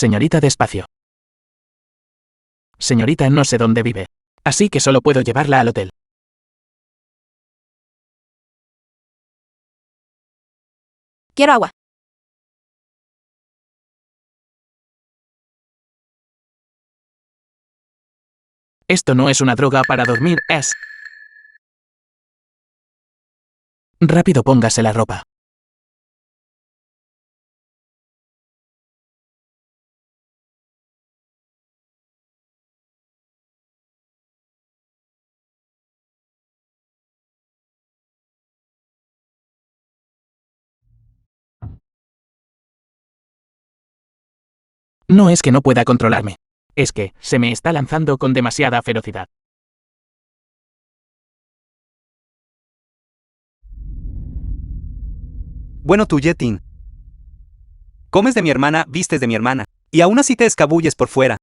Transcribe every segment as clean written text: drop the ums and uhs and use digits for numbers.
Señorita, despacio. Señorita, no sé dónde vive. Así que solo puedo llevarla al hotel. Quiero agua. Esto no es una droga para dormir, es... Rápido, póngase la ropa. No es que no pueda controlarme. Es que se me está lanzando con demasiada ferocidad. Bueno tú, Jeting. Comes de mi hermana, vistes de mi hermana, y aún así te escabulles por fuera.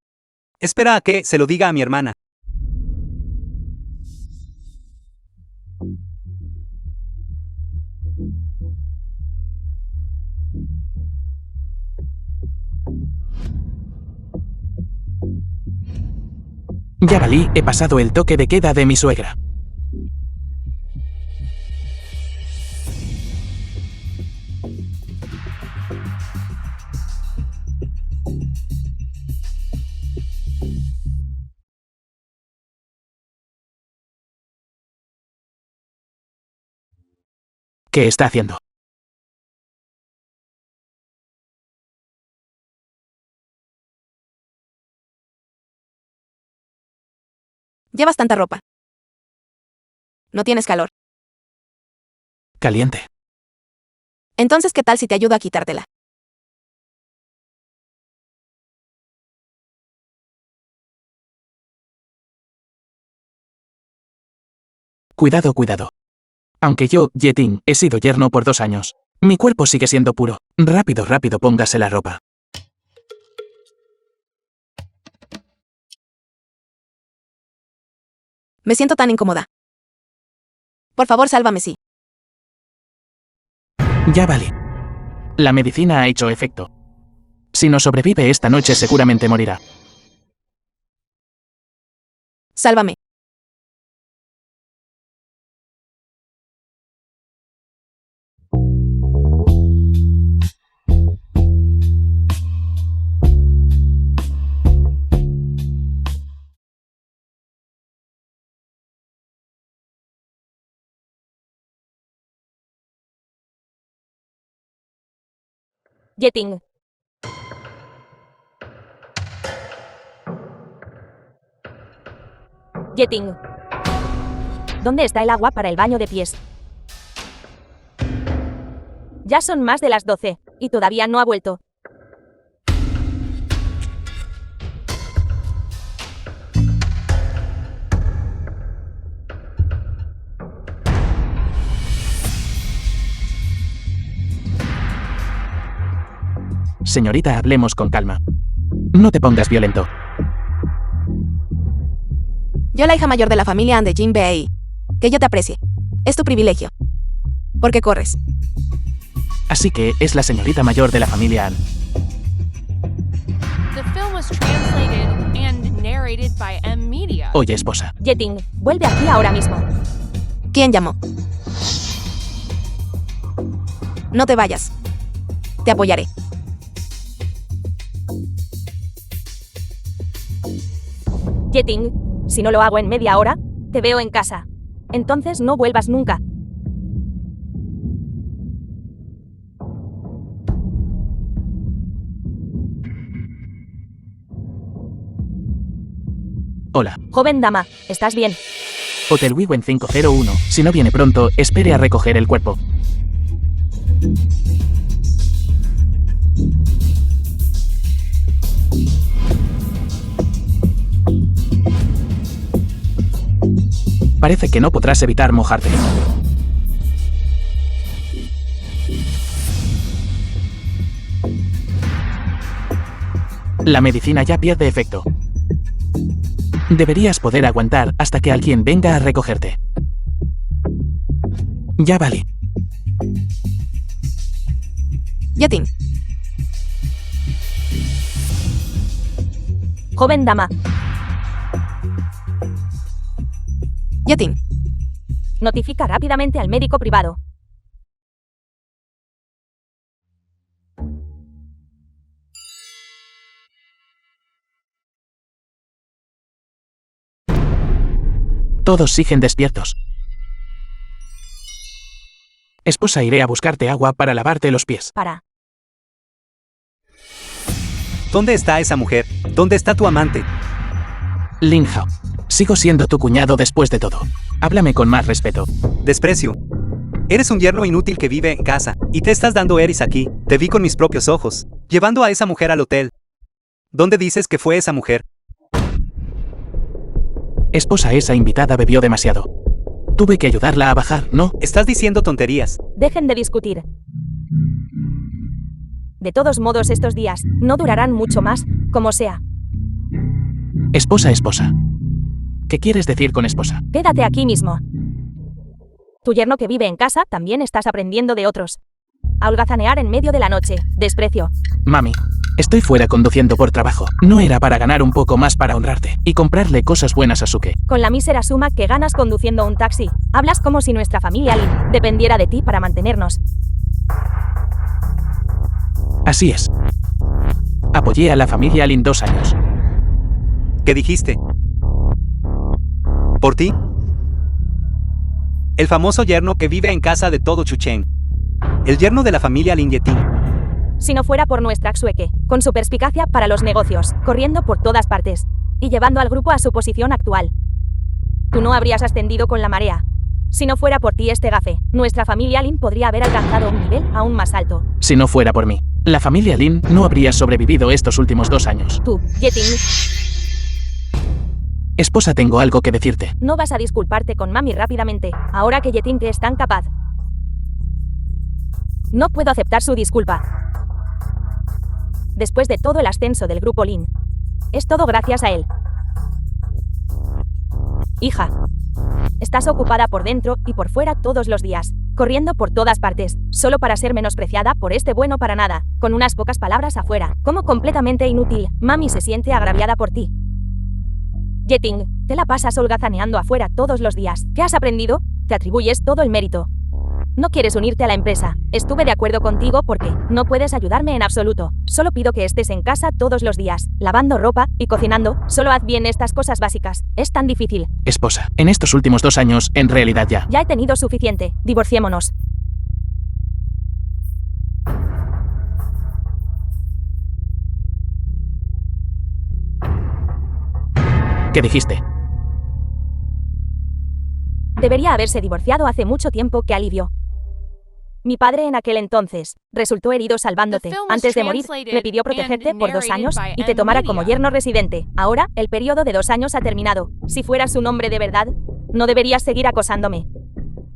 Espera a que se lo diga a mi hermana. Ya valí, he pasado el toque de queda de mi suegra. ¿Qué está haciendo? Llevas tanta ropa. No tienes calor. Caliente. Entonces, ¿qué tal si te ayudo a quitártela? Cuidado, cuidado. Aunque yo, Jeting, he sido yerno por 2 años. Mi cuerpo sigue siendo puro. Rápido, rápido, póngase la ropa. Me siento tan incómoda. Por favor, sálvame, sí. Ya vale. La medicina ha hecho efecto. Si no sobrevive esta noche, seguramente morirá. Sálvame. Jeting. Jeting. ¿Dónde está el agua para el baño de pies? Ya son más de las 12, y todavía no ha vuelto. Señorita, hablemos con calma. No te pongas violento. Yo, la hija mayor de la familia Anne de Jim Bay. Que yo te aprecie. Es tu privilegio. ¿Por qué corres? Así que es la señorita mayor de la familia Anne. The film was translated and narrated by M Media. Oye, esposa. Jeting, vuelve aquí ahora mismo. ¿Quién llamó? No te vayas. Te apoyaré. Jeting, si no lo hago en media hora, te veo en casa. Entonces no vuelvas nunca. Hola. Joven dama, ¿estás bien? Hotel Wiwen 501. Si no viene pronto, espere a recoger el cuerpo. Parece que no podrás evitar mojarte. La medicina ya pierde efecto. Deberías poder aguantar hasta que alguien venga a recogerte. Ya vale. Jeting. Joven dama, Yeting, notifica rápidamente al médico privado. Todos siguen despiertos. Esposa, iré a buscarte agua para lavarte los pies. Para. ¿Dónde está esa mujer? ¿Dónde está tu amante? Lin Hao. Sigo siendo tu cuñado después de todo. Háblame con más respeto. Desprecio. Eres un yerno inútil que vive en casa, y te estás dando eris aquí. Te vi con mis propios ojos, llevando a esa mujer al hotel. ¿Dónde dices que fue esa mujer? Esposa, esa invitada bebió demasiado. Tuve que ayudarla a bajar, ¿no? Estás diciendo tonterías. Dejen de discutir. De todos modos, estos días no durarán mucho más, como sea. Esposa, esposa. ¿Qué quieres decir con esposa? Quédate aquí mismo. Tu yerno que vive en casa también estás aprendiendo de otros. A holgazanear en medio de la noche. Desprecio. Mami, estoy fuera conduciendo por trabajo. No era para ganar un poco más para honrarte y comprarle cosas buenas a Suke. Con la mísera suma que ganas conduciendo un taxi, hablas como si nuestra familia Lin dependiera de ti para mantenernos. Así es. Apoyé a la familia Lin 2 años. ¿Qué dijiste? ¿Por ti? El famoso yerno que vive en casa de todo Chuchen. El yerno de la familia Lin Yeting. Si no fuera por nuestra Xueke, con su perspicacia para los negocios, corriendo por todas partes y llevando al grupo a su posición actual. Tú no habrías ascendido con la marea. Si no fuera por ti este gafe, nuestra familia Lin podría haber alcanzado un nivel aún más alto. Si no fuera por mí, la familia Lin no habría sobrevivido estos últimos 2 años. Tú, Yeting, Esposa, tengo algo que decirte. no vas a disculparte con mami rápidamente, ahora que Yeting te es tan capaz. No puedo aceptar su disculpa. Después de todo el ascenso del grupo Lin, es todo gracias a él. Hija, estás ocupada por dentro y por fuera todos los días, corriendo por todas partes, solo para ser menospreciada por este bueno para nada, con unas pocas palabras afuera, como completamente inútil. Mami se siente agraviada por ti. Yeting, te la pasas holgazaneando afuera todos los días. ¿Qué has aprendido? Te atribuyes todo el mérito. No quieres unirte a la empresa. Estuve de acuerdo contigo porque no puedes ayudarme en absoluto. Solo pido que estés en casa todos los días, lavando ropa y cocinando. Solo haz bien estas cosas básicas. Es tan difícil. Esposa, en estos últimos 2 años, en realidad ya. Ya he tenido suficiente. Divorciémonos. ¿Qué dijiste? Debería haberse divorciado hace mucho tiempo. ¡Qué alivio! Mi padre en aquel entonces resultó herido salvándote. The film was Antes de morir, translated me pidió protegerte and por 2 años narrated by y te tomara N como Media. yerno residente. Ahora, el periodo de 2 años ha terminado. Si fueras un hombre de verdad, no deberías seguir acosándome.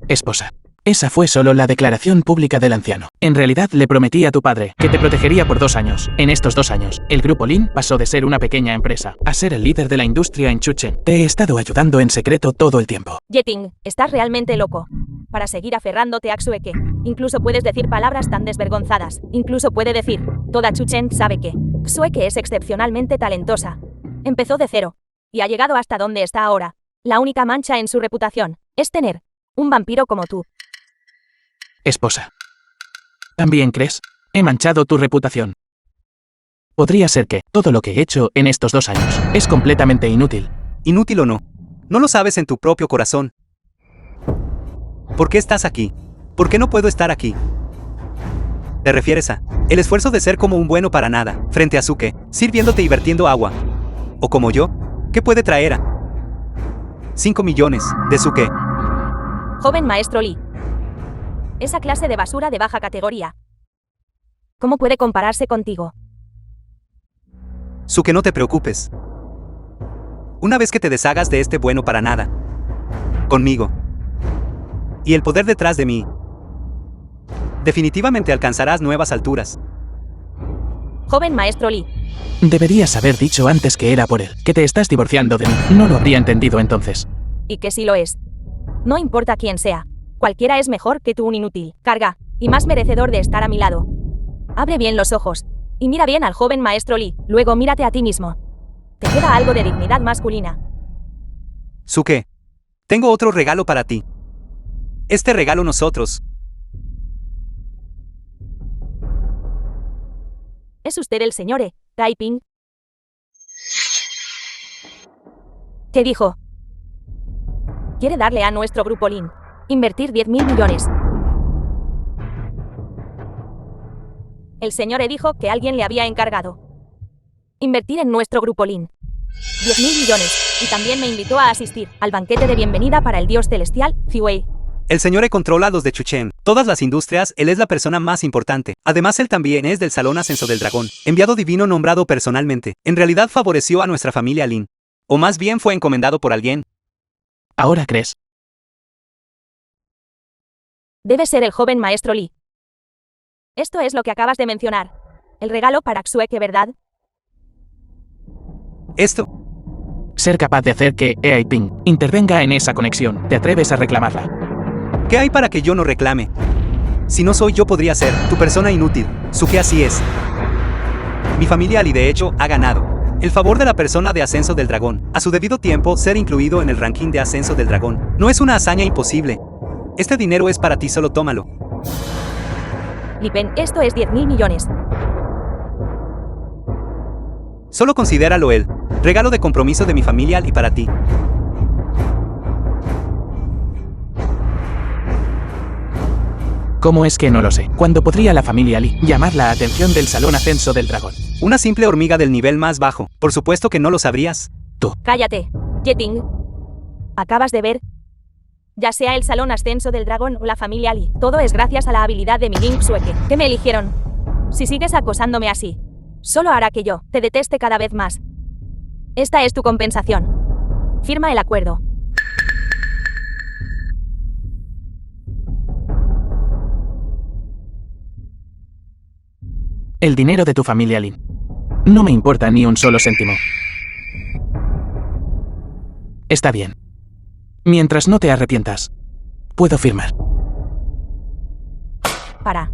Esposa. Esa fue solo la declaración pública del anciano. En realidad le prometí a tu padre que te protegería por 2 años. En estos 2 años, el grupo Lin pasó de ser una pequeña empresa a ser el líder de la industria en Chuchen. Te he estado ayudando en secreto todo el tiempo. Yeting, estás realmente loco. Para seguir aferrándote a Xueke. Incluso puedes decir palabras tan desvergonzadas. Incluso puede decir, toda Chuchen sabe que Xueke es excepcionalmente talentosa. Empezó de cero y ha llegado hasta donde está ahora. La única mancha en su reputación es tener un vampiro como tú. Esposa. ¿También crees? He manchado tu reputación. Podría ser que todo lo que he hecho en estos 2 años es completamente inútil. Inútil o no. No lo sabes en tu propio corazón. ¿Por qué estás aquí? ¿Por qué no puedo estar aquí? ¿Te refieres a el esfuerzo de ser como un bueno para nada, frente a Suke, sirviéndote y vertiendo agua? ¿O como yo? ¿Qué puede traer a 5 millones de Suke? Joven maestro Lee. Esa clase de basura de baja categoría. ¿Cómo puede compararse contigo? Suke, no te preocupes. Una vez que te deshagas de este bueno para nada, conmigo, y el poder detrás de mí, definitivamente alcanzarás nuevas alturas. Joven maestro Lee. Deberías haber dicho antes que era por él, que te estás divorciando de mí. No lo habría entendido entonces. Y que sí lo es. No importa quién sea. Cualquiera es mejor que tú, un inútil, carga, y más merecedor de estar a mi lado. Abre bien los ojos y mira bien al joven maestro Lee, luego mírate a ti mismo. Te queda algo de dignidad masculina. Suke, tengo otro regalo para ti. Este regalo nosotros. ¿Es usted el señor Taiping? ¿Qué dijo? Quiere darle a nuestro grupo Lin. Invertir 10.000 millones. El señor dijo que alguien le había encargado invertir en nuestro grupo Lin 10.000 millones, y también me invitó a asistir al banquete de bienvenida para el dios celestial, Ziwei. El señor controla los de Chuchen, todas las industrias, él es la persona más importante. Además él también es del Salón Ascenso del Dragón, enviado divino nombrado personalmente. En realidad favoreció a nuestra familia Lin. O más bien fue encomendado por alguien. ¿Ahora crees? Debe ser el joven maestro Li. Esto es lo que acabas de mencionar. El regalo para Xueke, ¿verdad? Esto. Ser capaz de hacer que Taiping intervenga en esa conexión. ¿Te atreves a reclamarla? ¿Qué hay para que yo no reclame? Si no soy yo podría ser tu persona inútil. Suke, así es. Mi familia Li de hecho ha ganado el favor de la persona de Ascenso del Dragón. A su debido tiempo ser incluido en el ranking de Ascenso del Dragón. No es una hazaña imposible. Este dinero es para ti, solo tómalo. Li Pen, esto es 10.000 millones. Solo considéralo él. Regalo de compromiso de mi familia y para ti. ¿Cómo es que no lo sé? ¿Cuándo podría la familia Li llamar la atención del Salón Ascenso del Dragón? Una simple hormiga del nivel más bajo. Por supuesto que no lo sabrías. Cállate, Yeting. Acabas de ver. Ya sea el Salón Ascenso del Dragón o la familia Li, todo es gracias a la habilidad de mi Link Xueke, que me eligieron. Si sigues acosándome así, solo hará que yo te deteste cada vez más. Esta es tu compensación. Firma el acuerdo. El dinero de tu familia Lin. No me importa ni un solo céntimo. Está bien. Mientras no te arrepientas, puedo firmar. Para.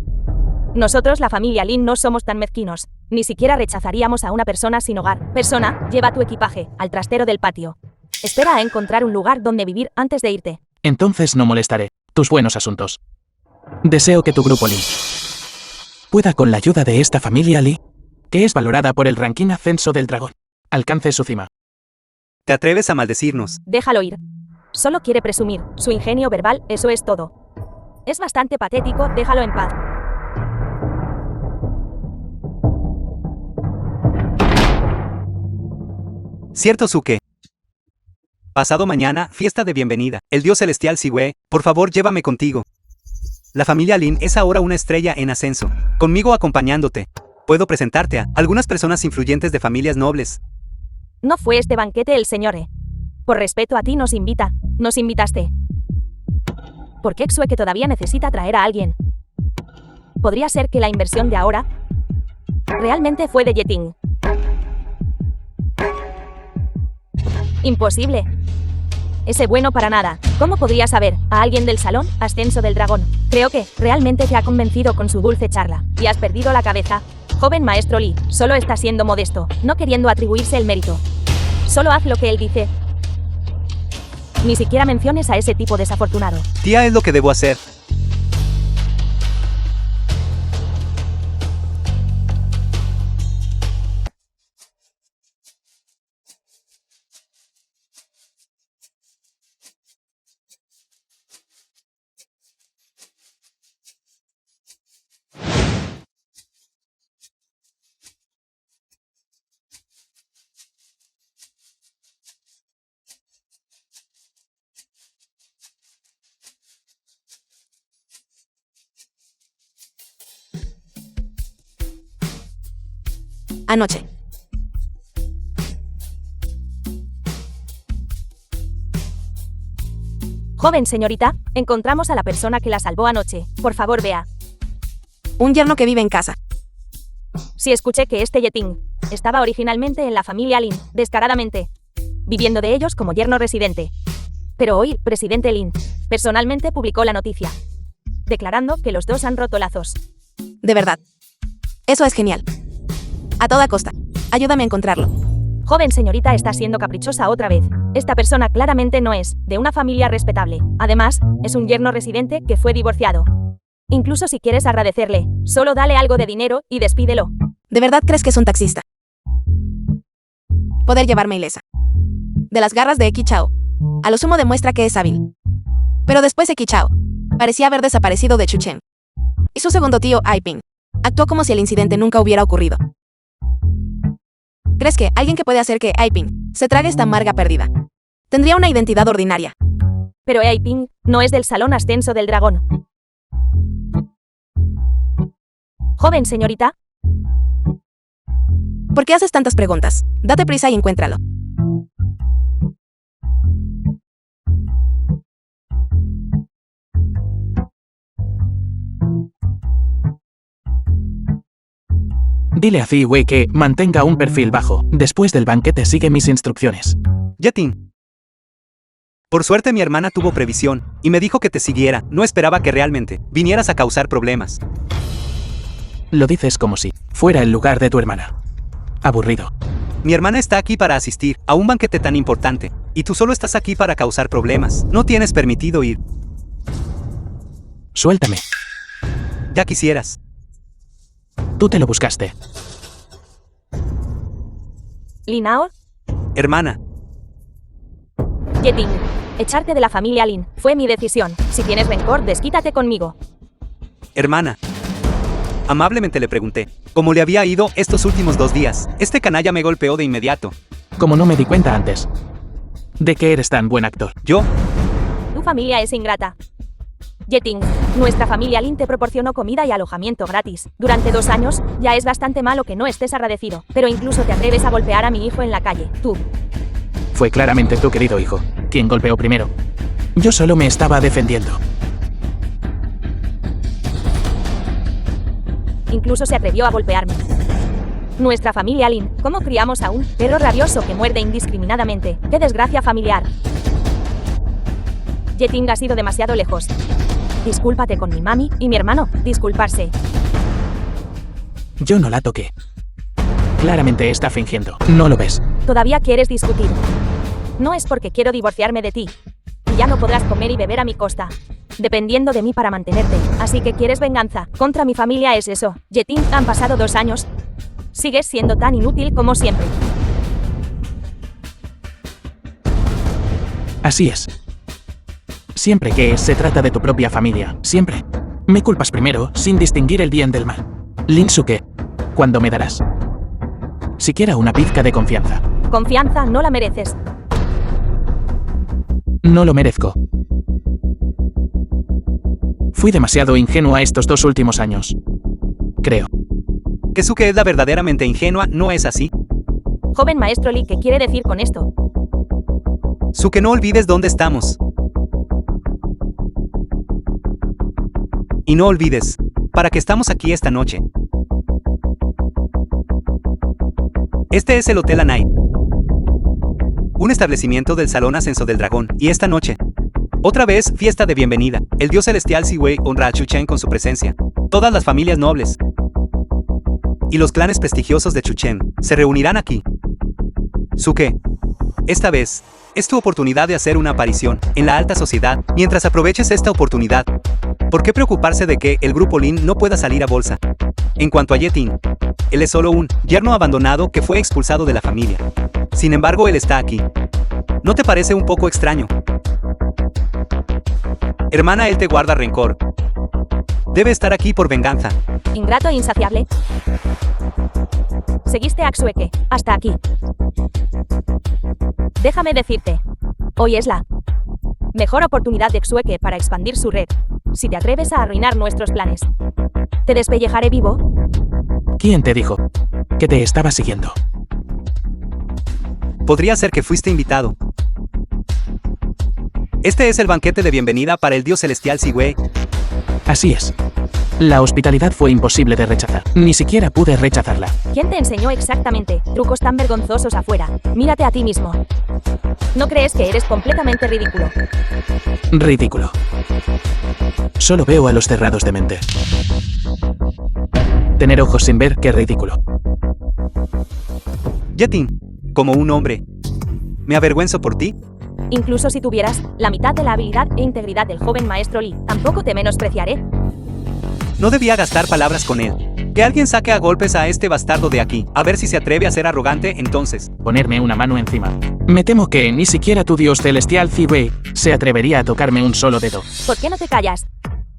Nosotros, la familia Lin, no somos tan mezquinos. Ni siquiera rechazaríamos a una persona sin hogar. Persona, lleva tu equipaje al trastero del patio. Espera a encontrar un lugar donde vivir antes de irte. Entonces no molestaré tus buenos asuntos. Deseo que tu grupo Lin pueda, con la ayuda de esta familia Li, que es valorada por el ranking Ascenso del Dragón, alcance su cima. ¿Te atreves a maldecirnos? Déjalo ir. Solo quiere presumir su ingenio verbal, eso es todo. Es bastante patético, déjalo en paz. Cierto, Suke. Pasado mañana, fiesta de bienvenida. El dios celestial Ziwei, por favor llévame contigo. La familia Lin es ahora una estrella en ascenso. Conmigo acompañándote. Puedo presentarte a algunas personas influyentes de familias nobles. No fue este banquete el señor Por respeto a ti nos invitaste. ¿Por qué Xueke todavía necesita traer a alguien? ¿Podría ser que la inversión de ahora realmente fue de Yeting? Imposible. Ese bueno para nada. ¿Cómo podría saber a alguien del Salón Ascenso del Dragón? Creo que realmente te ha convencido con su dulce charla. ¿Y has perdido la cabeza? Joven maestro Li, solo está siendo modesto, no queriendo atribuirse el mérito. Solo haz lo que él dice. Ni siquiera menciones a ese tipo desafortunado. Tía, es lo que debo hacer. Anoche. Joven señorita, encontramos a la persona que la salvó anoche. Por favor, vea. Un yerno que vive en casa. Sí, escuché que este Yeting estaba originalmente en la familia Lin, descaradamente, viviendo de ellos como yerno residente. Pero hoy, presidente Lin personalmente publicó la noticia, declarando que los dos han roto lazos. De verdad. Eso es genial. A toda costa. Ayúdame a encontrarlo. Joven señorita está siendo caprichosa otra vez. Esta persona claramente no es de una familia respetable. Además, es un yerno residente que fue divorciado. Incluso si quieres agradecerle, solo dale algo de dinero y despídelo. ¿De verdad crees que es un taxista? Poder llevarme ilesa de las garras de Eki Chao. A lo sumo demuestra que es hábil. Pero después Eki Chao parecía haber desaparecido de Chuchen. Y su segundo tío, Aiping, actuó como si el incidente nunca hubiera ocurrido. ¿Crees que alguien que puede hacer que Aiping se trague esta amarga pérdida tendría una identidad ordinaria? Pero Aiping no es del Salón Ascenso del Dragón. Joven señorita, ¿Por qué haces tantas preguntas? Date prisa y encuéntralo. Dile a Ziwei que mantenga un perfil bajo. Después del banquete sigue mis instrucciones. Yetin. Por suerte mi hermana tuvo previsión, y me dijo que te siguiera. No esperaba que realmente vinieras a causar problemas. Lo dices como si fuera el lugar de tu hermana. Aburrido. Mi hermana está aquí para asistir a un banquete tan importante, y tú solo estás aquí para causar problemas. No tienes permitido ir. Suéltame. Ya quisieras. Tú te lo buscaste. Linao, Hermana, Yeting. Echarte de la familia Lin fue mi decisión. Si tienes rencor, desquítate conmigo. hermana. Amablemente le pregunté cómo le había ido estos últimos 2 días. Este canalla me golpeó de inmediato. Como no me di cuenta antes de que eres tan buen actor. Yo, Tu familia es ingrata. Yeting, nuestra familia Lin te proporcionó comida y alojamiento gratis. Durante 2 años, ya es bastante malo que no estés agradecido. Pero incluso te atreves a golpear a mi hijo en la calle. Tú. Fue claramente tu querido hijo quien golpeó primero. Yo solo me estaba defendiendo. Incluso se atrevió a golpearme. Nuestra familia Lin, ¿cómo criamos a un perro rabioso que muerde indiscriminadamente? ¡Qué desgracia familiar! Yeting ha ido demasiado lejos. Discúlpate con mi mami y mi hermano. Disculparse. Yo no la toqué. Claramente está fingiendo. ¿No lo ves? Todavía quieres discutir. No es porque quiero divorciarme de ti. Y ya no podrás comer y beber a mi costa. Dependiendo de mí para mantenerte. Así que quieres venganza. Contra mi familia es eso. Yeting, han pasado 2 años. Sigues siendo tan inútil como siempre. Así es. Siempre que se trata de tu propia familia, siempre. Me culpas primero, sin distinguir el bien del mal. Linsuke, ¿cuándo me darás siquiera una pizca de confianza? Confianza no la mereces. No lo merezco. Fui demasiado ingenua estos 2 últimos años. Creo. Kesuke es la verdaderamente ingenua, ¿no es así? Joven maestro Lee, ¿qué quiere decir con esto? Suke, no olvides dónde estamos. Y no olvides, para qué estamos aquí esta noche. Este es el Hotel Anai, un establecimiento del Salón Ascenso del Dragón, y esta noche, otra vez, fiesta de bienvenida. El dios celestial Ziwei honra a Chuchen con su presencia. Todas las familias nobles y los clanes prestigiosos de Chuchen se reunirán aquí. Suke, esta vez, es tu oportunidad de hacer una aparición en la alta sociedad. Mientras aproveches esta oportunidad, ¿por qué preocuparse de que el grupo Lin no pueda salir a bolsa? En cuanto a Yeting, él es solo un yerno abandonado que fue expulsado de la familia. Sin embargo, él está aquí. ¿No te parece un poco extraño? Hermana, él te guarda rencor. Debe estar aquí por venganza. Ingrato e insaciable. Seguiste a Xueke hasta aquí. Déjame decirte, hoy es la mejor oportunidad de Xueke para expandir su red. Si te atreves a arruinar nuestros planes, te despellejaré vivo. ¿Quién te dijo que te estaba siguiendo? Podría ser que fuiste invitado. Este es el banquete de bienvenida para el dios celestial Ziwei. Así es. La hospitalidad fue imposible de rechazar. Ni siquiera pude rechazarla. ¿Quién te enseñó exactamente trucos tan vergonzosos afuera? Mírate a ti mismo. ¿No crees que eres completamente ridículo? Ridículo. Solo veo a los cerrados de mente. Tener ojos sin ver, qué ridículo. Yeting, como un hombre. ¿Me avergüenzo por ti? Incluso si tuvieras la mitad de la habilidad e integridad del joven maestro Lee, tampoco te menospreciaré. No debía gastar palabras con él. Que alguien saque a golpes a este bastardo de aquí, a ver si se atreve a ser arrogante entonces. Ponerme una mano encima. Me temo que ni siquiera tu dios celestial Ziwei se atrevería a tocarme un solo dedo. ¿Por qué no te callas?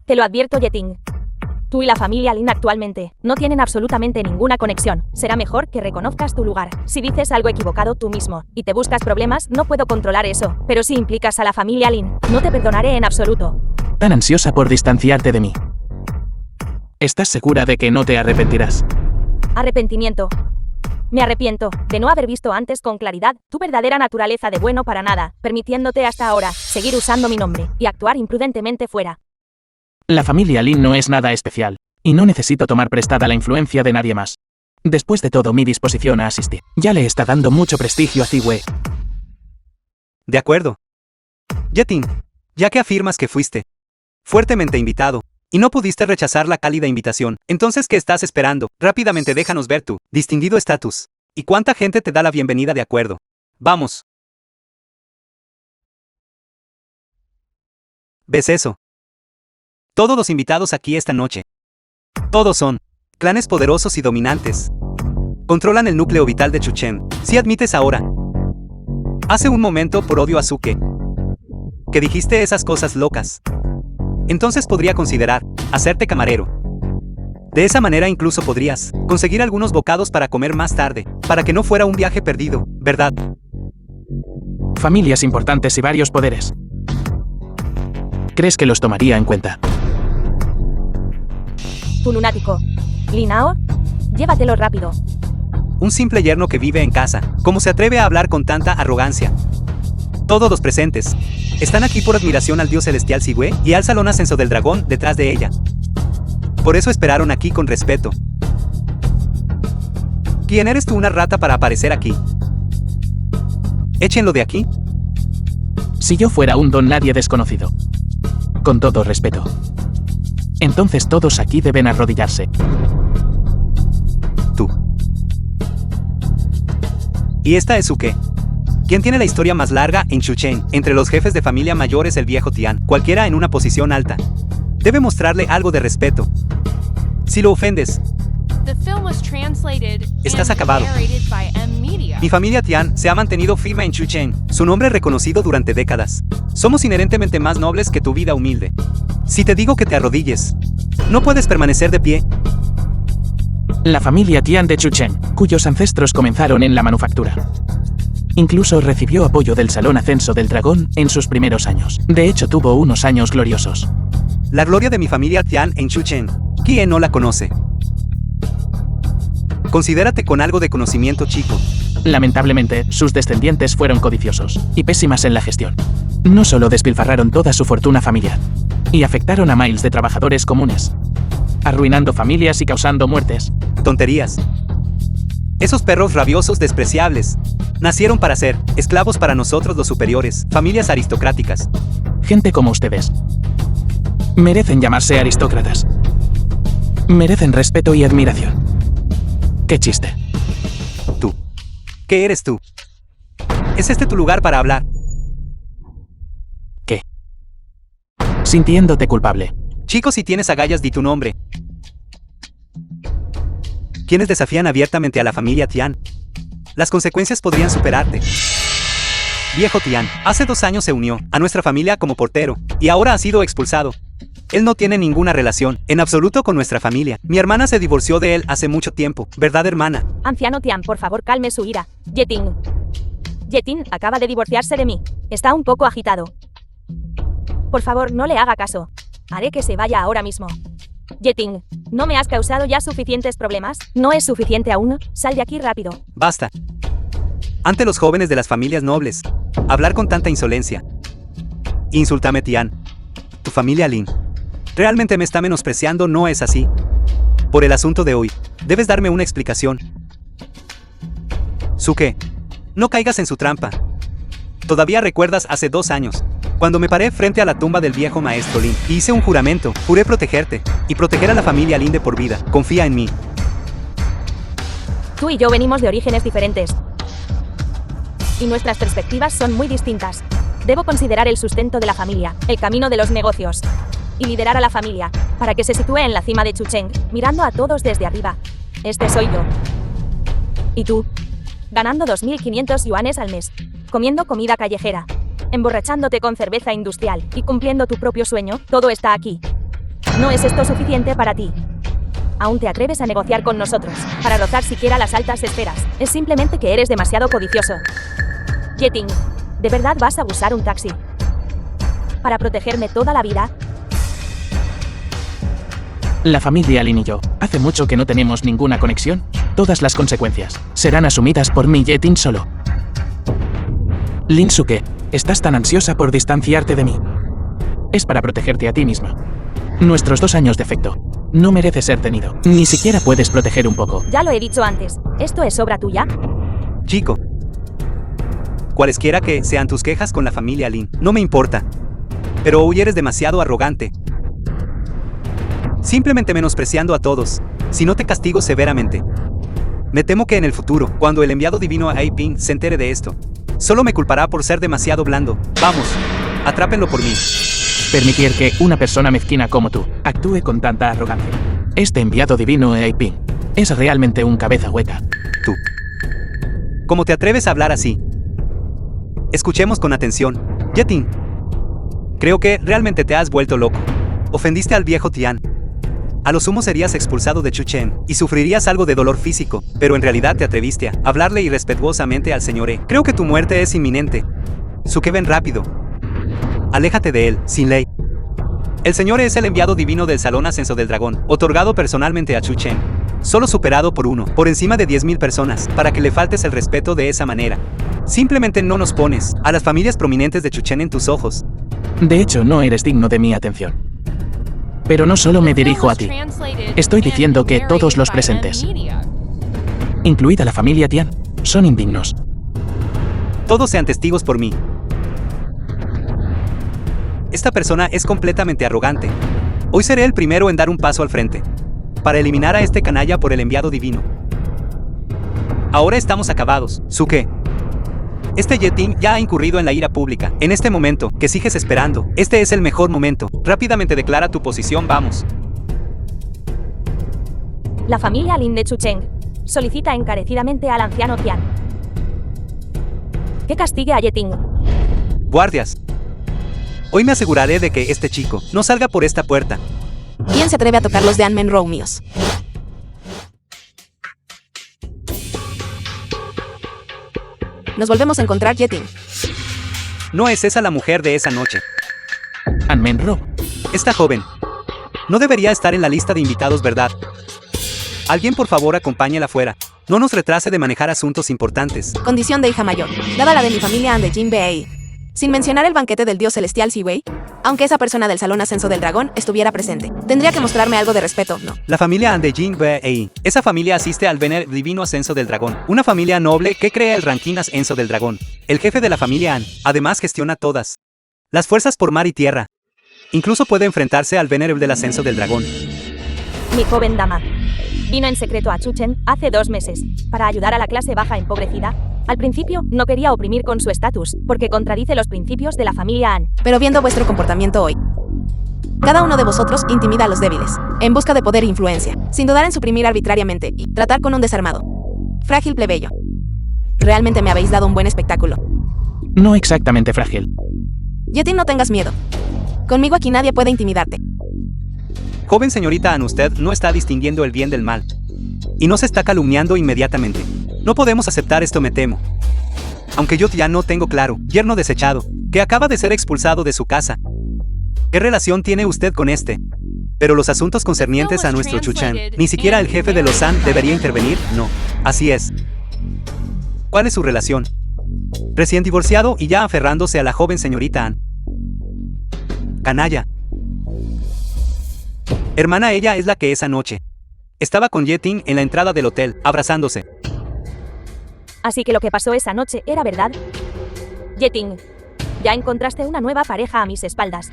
Te lo advierto, Yeting. Tú y la familia Lin actualmente no tienen absolutamente ninguna conexión. Será mejor que reconozcas tu lugar. Si dices algo equivocado tú mismo y te buscas problemas, no puedo controlar eso. Pero si implicas a la familia Lin, no te perdonaré en absoluto. Tan ansiosa por distanciarte de mí. ¿Estás segura de que no te arrepentirás? Arrepentimiento. Me arrepiento de no haber visto antes con claridad tu verdadera naturaleza de bueno para nada, permitiéndote hasta ahora seguir usando mi nombre y actuar imprudentemente fuera. La familia Lin no es nada especial, y no necesito tomar prestada la influencia de nadie más. Después de todo, mi disposición a asistir ya le está dando mucho prestigio a Ziwei. De acuerdo. Yeting, ya que afirmas que fuiste fuertemente invitado, y no pudiste rechazar la cálida invitación, entonces ¿qué estás esperando? Rápidamente déjanos ver tu distinguido estatus. ¿Y cuánta gente te da la bienvenida de acuerdo? Vamos. ¿Ves eso? Todos los invitados aquí esta noche. Todos son clanes poderosos y dominantes. Controlan el núcleo vital de Chuchen. Si admites ahora. Hace un momento, por odio a Suke, que dijiste esas cosas locas. Entonces podría considerar hacerte camarero. De esa manera incluso podrías conseguir algunos bocados para comer más tarde, para que no fuera un viaje perdido, ¿verdad? Familias importantes y varios poderes. ¿Crees que los tomaría en cuenta? Tu lunático. Linao, llévatelo rápido. Un simple yerno que vive en casa. ¿Cómo se atreve a hablar con tanta arrogancia? Todos los presentes están aquí por admiración al dios celestial Ziwei y al salón ascenso del dragón detrás de ella. Por eso esperaron aquí con respeto. ¿Quién eres tú, una rata, para aparecer aquí? Échenlo de aquí. Si yo fuera un don nadie desconocido. Con todo respeto. Entonces todos aquí deben arrodillarse. Tú. ¿Y esta es Suke? ¿Quién tiene la historia más larga en Chuchen? Entre los jefes de familia mayores, el viejo Tian, cualquiera en una posición alta. Debe mostrarle algo de respeto. Si lo ofendes, The film was translated Estás and acabado. narrated by M Media. mi familia Tian se ha mantenido firme en Chuchen, su nombre reconocido durante décadas. Somos inherentemente más nobles que tu vida humilde. Si te digo que te arrodilles, no puedes permanecer de pie. La familia Tian de Chuchen, cuyos ancestros comenzaron en la manufactura. Incluso recibió apoyo del Salón Ascenso del Dragón en sus primeros años. De hecho, tuvo unos años gloriosos. La gloria de mi familia Tian en Chuchen. ¿Quién no la conoce? Considérate con algo de conocimiento, chico. Lamentablemente, sus descendientes fueron codiciosos y pésimas en la gestión. No solo despilfarraron toda su fortuna familiar, y afectaron a miles de trabajadores comunes, arruinando familias y causando muertes. Tonterías. Esos perros rabiosos despreciables nacieron para ser esclavos para nosotros los superiores, familias aristocráticas. Gente como ustedes merecen llamarse aristócratas. Merecen respeto y admiración. ¡Qué chiste! Tú. ¿Qué eres tú? ¿Es este tu lugar para hablar? ¿Qué? Sintiéndote culpable. Chicos, si tienes agallas, di tu nombre. ¿Quiénes desafían abiertamente a la familia Tian? Las consecuencias podrían superarte. Viejo Tian, hace 2 años se unió a nuestra familia como portero, y ahora ha sido expulsado. Él no tiene ninguna relación, en absoluto, con nuestra familia. Mi hermana se divorció de él hace mucho tiempo, ¿verdad, hermana? Anciano Tian, por favor, calme su ira. Yeting. Yeting acaba de divorciarse de mí. Está un poco agitado. Por favor, no le haga caso. Haré que se vaya ahora mismo. Yeting, ¿no me has causado ya suficientes problemas? ¿No es suficiente aún? Sal de aquí rápido. Basta. Ante los jóvenes de las familias nobles, hablar con tanta insolencia. Insúltame, Tian. Tu familia Lin realmente me está menospreciando, ¿no es así? Por el asunto de hoy, debes darme una explicación. Suke, no caigas en su trampa. Todavía recuerdas hace 2 años, cuando me paré frente a la tumba del viejo maestro Lin y hice un juramento. Juré protegerte y proteger a la familia Lin de por vida. Confía en mí. Tú y yo venimos de orígenes diferentes. y nuestras perspectivas son muy distintas. Debo considerar el sustento de la familia, el camino de los negocios, y liderar a la familia, para que se sitúe en la cima de Chucheng, mirando a todos desde arriba. Este soy yo. ¿Y tú? Ganando 2.500 yuanes al mes, comiendo comida callejera, emborrachándote con cerveza industrial y cumpliendo tu propio sueño, todo está aquí. ¿No es esto suficiente para ti? Aún te atreves a negociar con nosotros, para rozar siquiera las altas esferas. Es simplemente que eres demasiado codicioso. Yeting, ¿de verdad vas a usar un taxi? ¿Para protegerme toda la vida? La familia Lin y yo, hace mucho que no tenemos ninguna conexión. Todas las consecuencias serán asumidas por mi Yeting solo. Lin Suke, estás tan ansiosa por distanciarte de mí. Es para protegerte a ti misma. Nuestros 2 años de afecto. No merece ser tenido. Ni siquiera puedes proteger un poco. Ya lo he dicho antes, ¿esto es obra tuya? Chico. Cualesquiera que sean tus quejas con la familia Lin, no me importa. Pero hoy eres demasiado arrogante. Simplemente menospreciando a todos. Si no te castigo severamente. Me temo que en el futuro, cuando el enviado divino a Aiping se entere de esto, solo me culpará por ser demasiado blando. Vamos, atrápenlo por mí. Permitir que una persona mezquina como tú actúe con tanta arrogancia. Este enviado divino Aiping es realmente un cabeza hueca. Tú. ¿Cómo te atreves a hablar así? Escuchemos con atención. Yeting. Creo que realmente te has vuelto loco. Ofendiste al viejo Tian. A lo sumo serías expulsado de Chucheng y sufrirías algo de dolor físico, pero en realidad te atreviste a hablarle irrespetuosamente al señor E. Creo que tu muerte es inminente. Suke, ven rápido. Aléjate de él, sin ley. El señor E es el enviado divino del Salón Ascenso del Dragón, otorgado personalmente a Chucheng. Solo superado por uno, por encima de 10.000 personas, para que le faltes el respeto de esa manera. Simplemente no nos pones a las familias prominentes de Chucheng en tus ojos. De hecho, no eres digno de mi atención. Pero no solo me dirijo a ti. Estoy diciendo que todos los presentes, incluida la familia Tian, son indignos. Todos sean testigos por mí. Esta persona es completamente arrogante. Hoy seré el primero en dar un paso al frente, para eliminar a este canalla por el enviado divino. Ahora estamos acabados, Suke. Este Yeting ya ha incurrido en la ira pública. En este momento, que sigues esperando, este es el mejor momento. Rápidamente declara tu posición, vamos. La familia Lin de Chucheng solicita encarecidamente al anciano Tian que castigue a Yeting. Guardias. Hoy me aseguraré de que este chico no salga por esta puerta. ¿Quién se atreve a tocar los de Anmen Row míos? Nos volvemos a encontrar, Yeting. No es esa la mujer de esa noche. Anmenro. Esta joven no debería estar en la lista de invitados, ¿verdad? Alguien por favor acompáñela fuera. No nos retrase de manejar asuntos importantes. Condición de hija mayor, dada la de mi familia and de Jin Bei. Sin mencionar el banquete del dios celestial Siwei, aunque esa persona del Salón Ascenso del Dragón estuviera presente. Tendría que mostrarme algo de respeto, ¿no? La familia Andejin Bei. Esa familia asiste al Vener Divino Ascenso del Dragón. Una familia noble que crea el ranking Ascenso del Dragón. El jefe de la familia An, además gestiona todas las fuerzas por mar y tierra. Incluso puede enfrentarse al Vener del Ascenso del Dragón. Mi joven dama vino en secreto a Chucheng hace 2 meses para ayudar a la clase baja empobrecida. Al principio, no quería oprimir con su estatus, porque contradice los principios de la familia An. Pero viendo vuestro comportamiento hoy, cada uno de vosotros intimida a los débiles, en busca de poder e influencia, sin dudar en suprimir arbitrariamente y tratar con un desarmado, frágil plebeyo. Realmente me habéis dado un buen espectáculo. No exactamente frágil. Yeting, no tengas miedo. Conmigo aquí nadie puede intimidarte. Joven señorita An, usted no está distinguiendo el bien del mal. Y no se está calumniando inmediatamente. No podemos aceptar esto, me temo. Aunque yo ya no tengo claro, yerno desechado, que acaba de ser expulsado de su casa. ¿Qué relación tiene usted con este? Pero los asuntos concernientes a nuestro Chucheng, ni siquiera el jefe de los An debería intervenir, no. Así es. ¿Cuál es su relación? Recién divorciado y ya aferrándose a la joven señorita An. Canalla. Hermana, ella es la que esa noche estaba con Yeting en la entrada del hotel, abrazándose. Así que lo que pasó esa noche era verdad. Yeting, ya encontraste una nueva pareja a mis espaldas.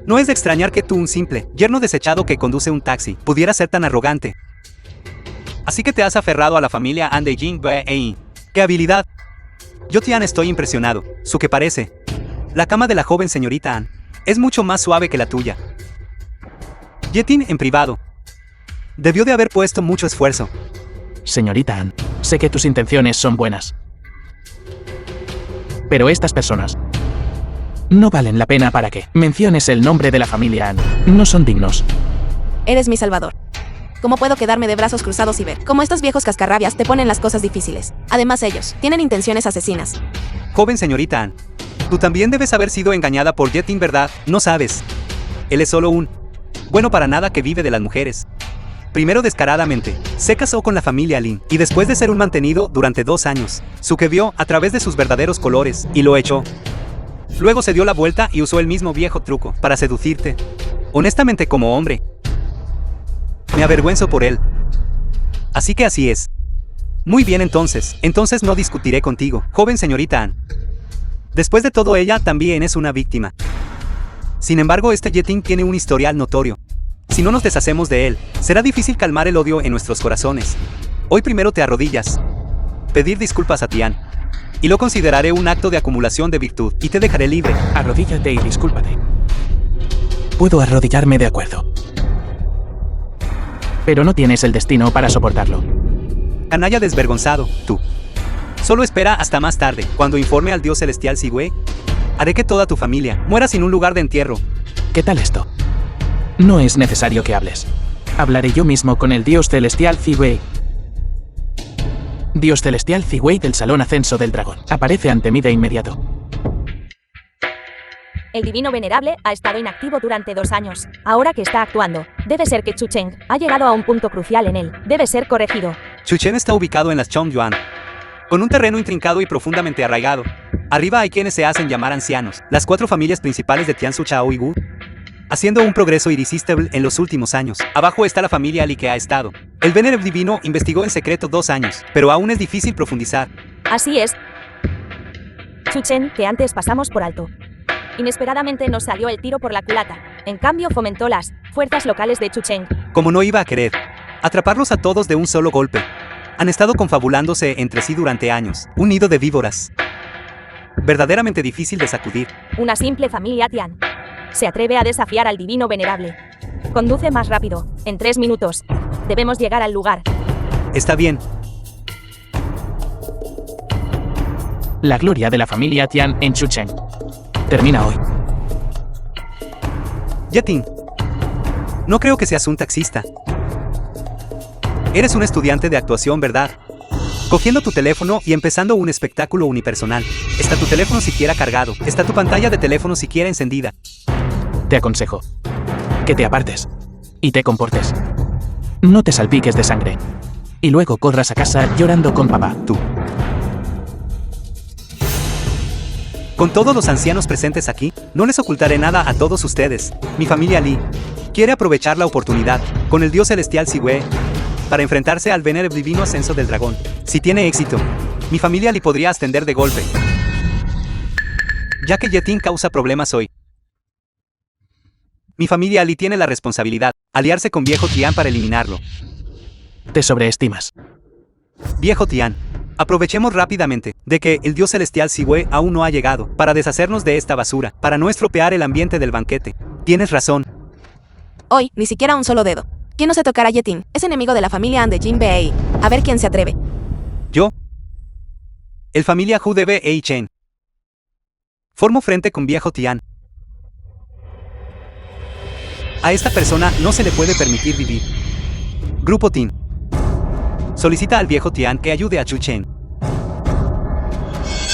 No es de extrañar que tú, un simple yerno desechado que conduce un taxi, pudiera ser tan arrogante. Así que te has aferrado a la familia Andejin Bei. ¡Qué habilidad! Yo, Tian, estoy impresionado. Su que parece. La cama de la joven señorita Ann es mucho más suave que la tuya. Yetin en privado. Debió de haber puesto mucho esfuerzo. Señorita Ann, sé que tus intenciones son buenas. Pero estas personas no valen la pena para que menciones el nombre de la familia Ann. No son dignos. Eres mi salvador. ¿Cómo puedo quedarme de brazos cruzados y ver cómo estos viejos cascarrabias te ponen las cosas difíciles? Además, ellos tienen intenciones asesinas. Joven señorita Ann, tú también debes haber sido engañada por Yetin, ¿verdad? No sabes. Él es solo un bueno para nada que vive de las mujeres. Primero descaradamente, se casó con la familia Lin, y después de ser un mantenido durante 2 años, Suke vio a través de sus verdaderos colores, y lo echó. Luego se dio la vuelta y usó el mismo viejo truco para seducirte. Honestamente, como hombre, me avergüenzo por él. Así que así es. Muy bien, entonces no discutiré contigo, joven señorita Ann. Después de todo, ella también es una víctima. Sin embargo, este Yetin tiene un historial notorio. Si no nos deshacemos de él, será difícil calmar el odio en nuestros corazones. Hoy primero te arrodillas. Pedir disculpas a Tian. Y lo consideraré un acto de acumulación de virtud, y te dejaré libre. Arrodíllate y discúlpate. Puedo arrodillarme, de acuerdo. Pero no tienes el destino para soportarlo. Canalla desvergonzado, tú. Solo espera hasta más tarde, cuando informe al dios celestial Sigüe. Haré que toda tu familia muera sin un lugar de entierro. ¿Qué tal esto? No es necesario que hables. Hablaré yo mismo con el dios celestial Zigüe. Dios celestial Zigüe del Salón Ascenso del Dragón. Aparece ante mí de inmediato. El divino venerable ha estado inactivo durante 2 años. Ahora que está actuando, debe ser que Chu Cheng ha llegado a un punto crucial en él. Debe ser corregido. Chu Chen está ubicado en las Chongyuan, con un terreno intrincado y profundamente arraigado. Arriba hay quienes se hacen llamar ancianos, las 4 familias principales de Tianzu Chao y Wu, haciendo un progreso irresistible en los últimos años. Abajo está la familia Li, que ha estado. El venerable divino investigó en secreto 2 años, pero aún es difícil profundizar. Así es. Chu Chen, que antes pasamos por alto. Inesperadamente nos salió el tiro por la culata. En cambio, fomentó las fuerzas locales de Chu Chen. Como no iba a querer atraparlos a todos de un solo golpe. Han estado confabulándose entre sí durante años. Un nido de víboras. Verdaderamente difícil de sacudir. Una simple familia Tian se atreve a desafiar al divino venerable. Conduce más rápido. En 3 minutos. Debemos llegar al lugar. Está bien. La gloria de la familia Tian en Chuchen termina hoy. Yetin, no creo que seas un taxista. Eres un estudiante de actuación, ¿verdad? Cogiendo tu teléfono y empezando un espectáculo unipersonal. ¿Está tu teléfono siquiera cargado? ¿Está tu pantalla de teléfono siquiera encendida? Te aconsejo que te apartes y te comportes. No te salpiques de sangre. Y luego corras a casa llorando con papá. Tú. Con todos los ancianos presentes aquí, no les ocultaré nada a todos ustedes. Mi familia Li quiere aprovechar la oportunidad, con el dios celestial Sigüe, para enfrentarse al venerable divino ascenso del dragón. Si tiene éxito, mi familia Li podría ascender de golpe, ya que Yetin causa problemas hoy. Mi familia Li tiene la responsabilidad, aliarse con Viejo Tian para eliminarlo. Te sobreestimas. Viejo Tian, aprovechemos rápidamente de que el dios celestial Sigüe aún no ha llegado, para deshacernos de esta basura, para no estropear el ambiente del banquete. Tienes razón. Hoy, ni siquiera un solo dedo. ¿Quién no se tocará a Yetin? Es enemigo de la familia An de Jin Bei. A ver quién se atreve. Yo, el familia Hu de Bei Chen, formo frente con Viejo Tian. A esta persona no se le puede permitir vivir. Grupo Tin solicita al Viejo Tian que ayude a Chu Chen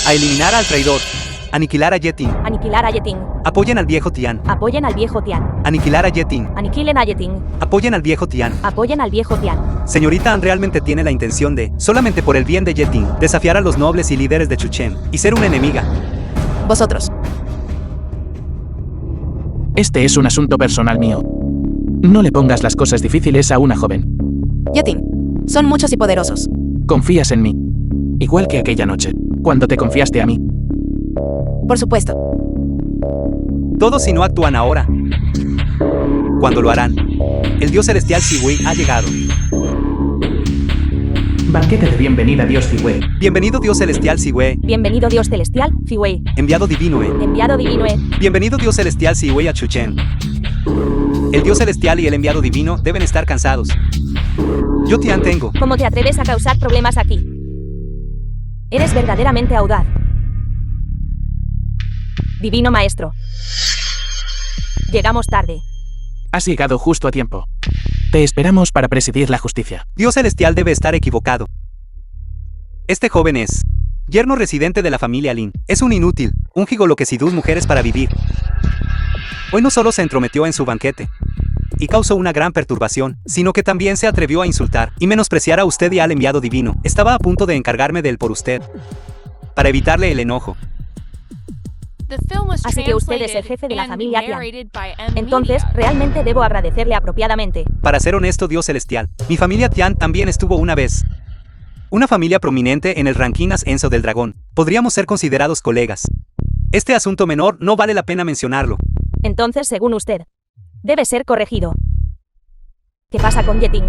a eliminar al traidor, aniquilar a Yetin. Aniquilar a Yetin. Apoyen al Viejo Tian. Apoyen al viejo Tian. Aniquilar a Yetin. Aniquilen a Yetin. Apoyen al Viejo Tian. Apoyen al viejo Tian. Señorita An realmente tiene la intención de, solamente por el bien de Yetin, desafiar a los nobles y líderes de Chu Chen y ser una enemiga. Vosotros. Este es un asunto personal mío. No le pongas las cosas difíciles a una joven. Yetin. Son muchos y poderosos. Confías en mí. Igual que aquella noche, cuando te confiaste a mí. Por supuesto. Todos si no actúan ahora. ¿Cuándo lo harán? El dios celestial Sigüe ha llegado. Banquete de bienvenida Dios Ziwei. Bienvenido Dios celestial Ziwei. Bienvenido Dios celestial, Ziwei. Enviado divino Enviado divino. Bienvenido Dios celestial Ziwei a Chuchen. El Dios celestial y el enviado divino deben estar cansados. Yo Tian tengo. ¿Cómo te atreves a causar problemas aquí? Eres verdaderamente audaz. Divino maestro. Llegamos tarde. Has llegado justo a tiempo. Te esperamos para presidir la justicia. Dios celestial debe estar equivocado. Este joven es yerno residente de la familia Lin. Es un inútil, un gigolo que seduce mujeres para vivir. Hoy no solo se entrometió en su banquete y causó una gran perturbación, sino que también se atrevió a insultar y menospreciar a usted y al enviado divino. Estaba a punto de encargarme de él por usted, para evitarle el enojo. Así que usted es el jefe de la familia Tian. Entonces, realmente debo agradecerle apropiadamente. Para ser honesto, Dios celestial, mi familia Tian también estuvo una vez. Una familia prominente en el ranking Ascenso del Dragón. Podríamos ser considerados colegas. Este asunto menor no vale la pena mencionarlo. Entonces, según usted, debe ser corregido. ¿Qué pasa con Yeting?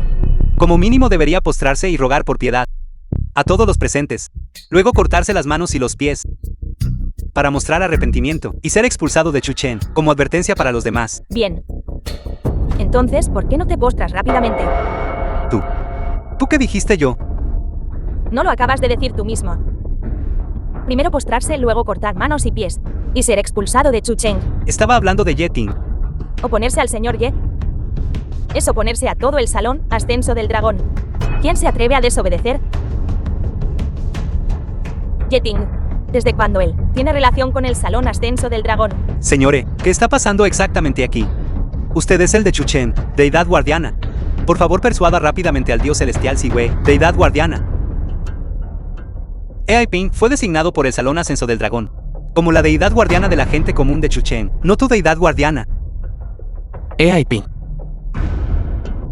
Como mínimo debería postrarse y rogar por piedad a todos los presentes. Luego cortarse las manos y los pies para mostrar arrepentimiento y ser expulsado de Chuchen como advertencia para los demás. Bien. Entonces, ¿por qué no te postras rápidamente? ¿Tú qué dijiste yo? No lo acabas de decir tú mismo. Primero postrarse, luego cortar manos y pies y ser expulsado de Chuchen. Estaba hablando de Yeting. ¿Oponerse al señor Ye? Es oponerse a todo el salón Ascenso del Dragón. ¿Quién se atreve a desobedecer? Yeting. ¿Desde cuándo él tiene relación con el salón Ascenso del Dragón? Señore, ¿qué está pasando exactamente aquí? Usted es el de Chuchen, deidad guardiana. Por favor, persuada rápidamente al Dios celestial Ziwei, deidad guardiana. Eaiping fue designado por el salón Ascenso del Dragón como la deidad guardiana de la gente común de Chuchen, no tu deidad guardiana. Eaiping.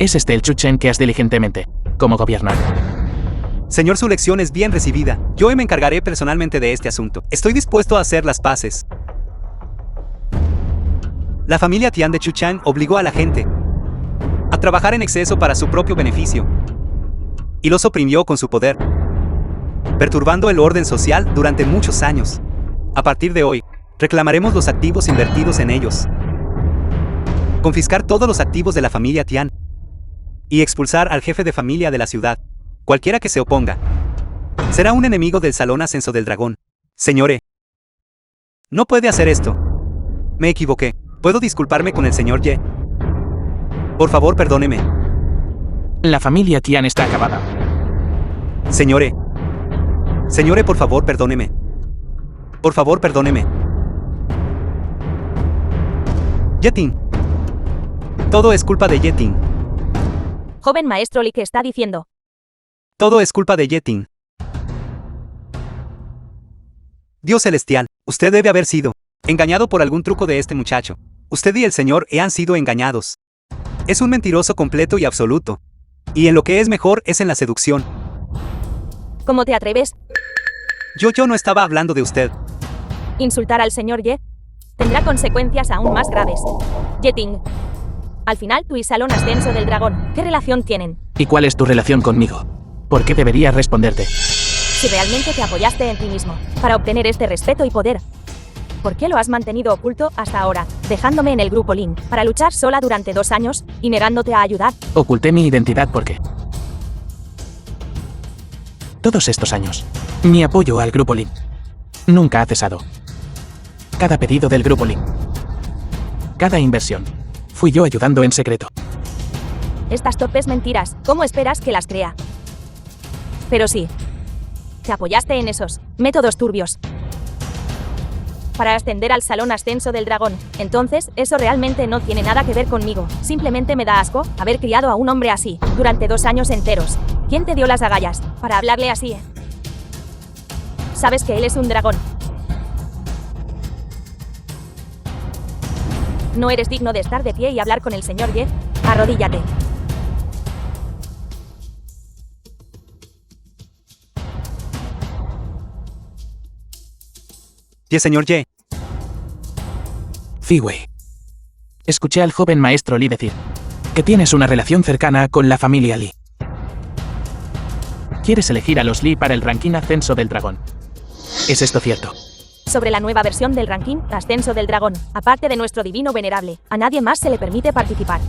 Es este el Chuchen que has diligentemente, como gobiernar. Señor, su lección es bien recibida. Yo me encargaré personalmente de este asunto. Estoy dispuesto a hacer las paces. La familia Tian de Chuchan obligó a la gente a trabajar en exceso para su propio beneficio y los oprimió con su poder, perturbando el orden social durante muchos años. A partir de hoy, reclamaremos los activos invertidos en ellos, confiscar todos los activos de la familia Tian y expulsar al jefe de familia de la ciudad. Cualquiera que se oponga será un enemigo del Salón Ascenso del Dragón. Señore, no puede hacer esto. Me equivoqué. ¿Puedo disculparme con el señor Ye? Por favor, perdóneme. La familia Tian está acabada. Señore, por favor, perdóneme. Por favor, perdóneme. Yeting. Todo es culpa de Yeting. Joven maestro Li, ¿qué está diciendo? Todo es culpa de Yeting. Dios celestial, usted debe haber sido engañado por algún truco de este muchacho. Usted y el señor han sido engañados. Es un mentiroso completo y absoluto. Y en lo que es mejor es en la seducción. ¿Cómo te atreves? Yo no estaba hablando de usted. Insultar al señor Ye tendrá consecuencias aún más graves. Yeting. Al final, tú y Salón Ascenso del Dragón, ¿qué relación tienen? ¿Y cuál es tu relación conmigo? ¿Por qué debería responderte? Si realmente te apoyaste en ti mismo para obtener este respeto y poder, ¿por qué lo has mantenido oculto hasta ahora, dejándome en el grupo Lin para luchar sola durante 2 años y negándote a ayudar? Oculté mi identidad porque todos estos años, mi apoyo al grupo Lin nunca ha cesado. Cada pedido del grupo Lin, cada inversión, fui yo ayudando en secreto. Estas torpes mentiras, ¿cómo esperas que las crea? Pero sí, te apoyaste en esos métodos turbios para ascender al Salón Ascenso del Dragón. Entonces, eso realmente no tiene nada que ver conmigo. Simplemente me da asco haber criado a un hombre así durante 2 años enteros. ¿Quién te dio las agallas para hablarle así? Sabes que él es un dragón. ¿No eres digno de estar de pie y hablar con el señor Ye? Arrodíllate. Sí, señor Ye. Ziwei. Escuché al joven maestro Li decir que tienes una relación cercana con la familia Li. Quieres elegir a los Lee para el ranking Ascenso del Dragón. ¿Es esto cierto? Sobre la nueva versión del ranking Ascenso del Dragón, aparte de nuestro divino venerable, a nadie más se le permite participar.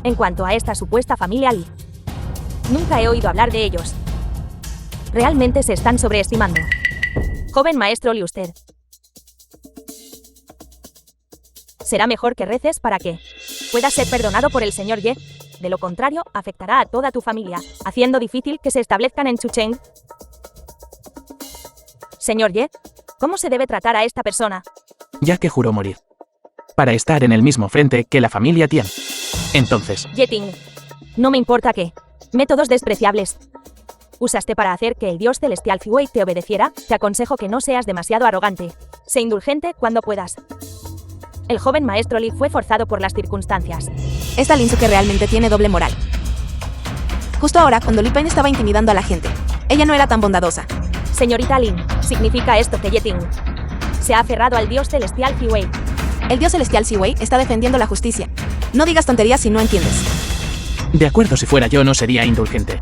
En cuanto a esta supuesta familia Lee, nunca he oído hablar de ellos. Realmente se están sobreestimando. Joven maestro Lee, usted. Será mejor que reces para que puedas ser perdonado por el señor Ye. De lo contrario, afectará a toda tu familia, haciendo difícil que se establezcan en Chucheng. Señor Ye, ¿cómo se debe tratar a esta persona? Ya que juró morir. Para estar en el mismo frente que la familia Tian. Entonces, Yeting, no me importa qué métodos despreciables usaste para hacer que el dios celestial Ziwei te obedeciera. Te aconsejo que no seas demasiado arrogante. Sé indulgente cuando puedas. El joven maestro Lee fue forzado por las circunstancias. Esta Linsuke realmente tiene doble moral. Justo ahora, cuando Li Pen estaba intimidando a la gente, ella no era tan bondadosa. Señorita Lin, ¿significa esto que Yeting se ha aferrado al dios celestial Ziwei? El dios celestial Ziwei está defendiendo la justicia. No digas tonterías si no entiendes. de acuerdo, si fuera yo no sería indulgente.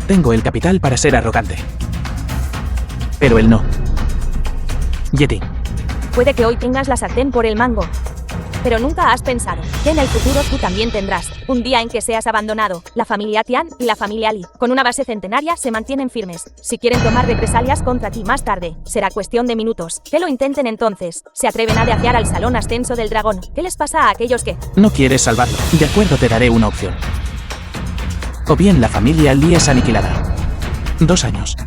Tengo el capital para ser arrogante. Pero él no. Yeti. Puede que hoy tengas la sartén por el mango. Pero nunca has pensado que en el futuro tú también tendrás un día en que seas abandonado. La familia Tian y la familia Li, con una base centenaria, se mantienen firmes. Si quieren tomar represalias contra ti más tarde, será cuestión de minutos. Que lo intenten entonces. Se atreven a desafiar al Salón Ascenso del Dragón. ¿Qué les pasa a aquellos que no quieres salvarlo? De acuerdo, te daré una opción. O bien la familia Li es aniquilada. 2 años.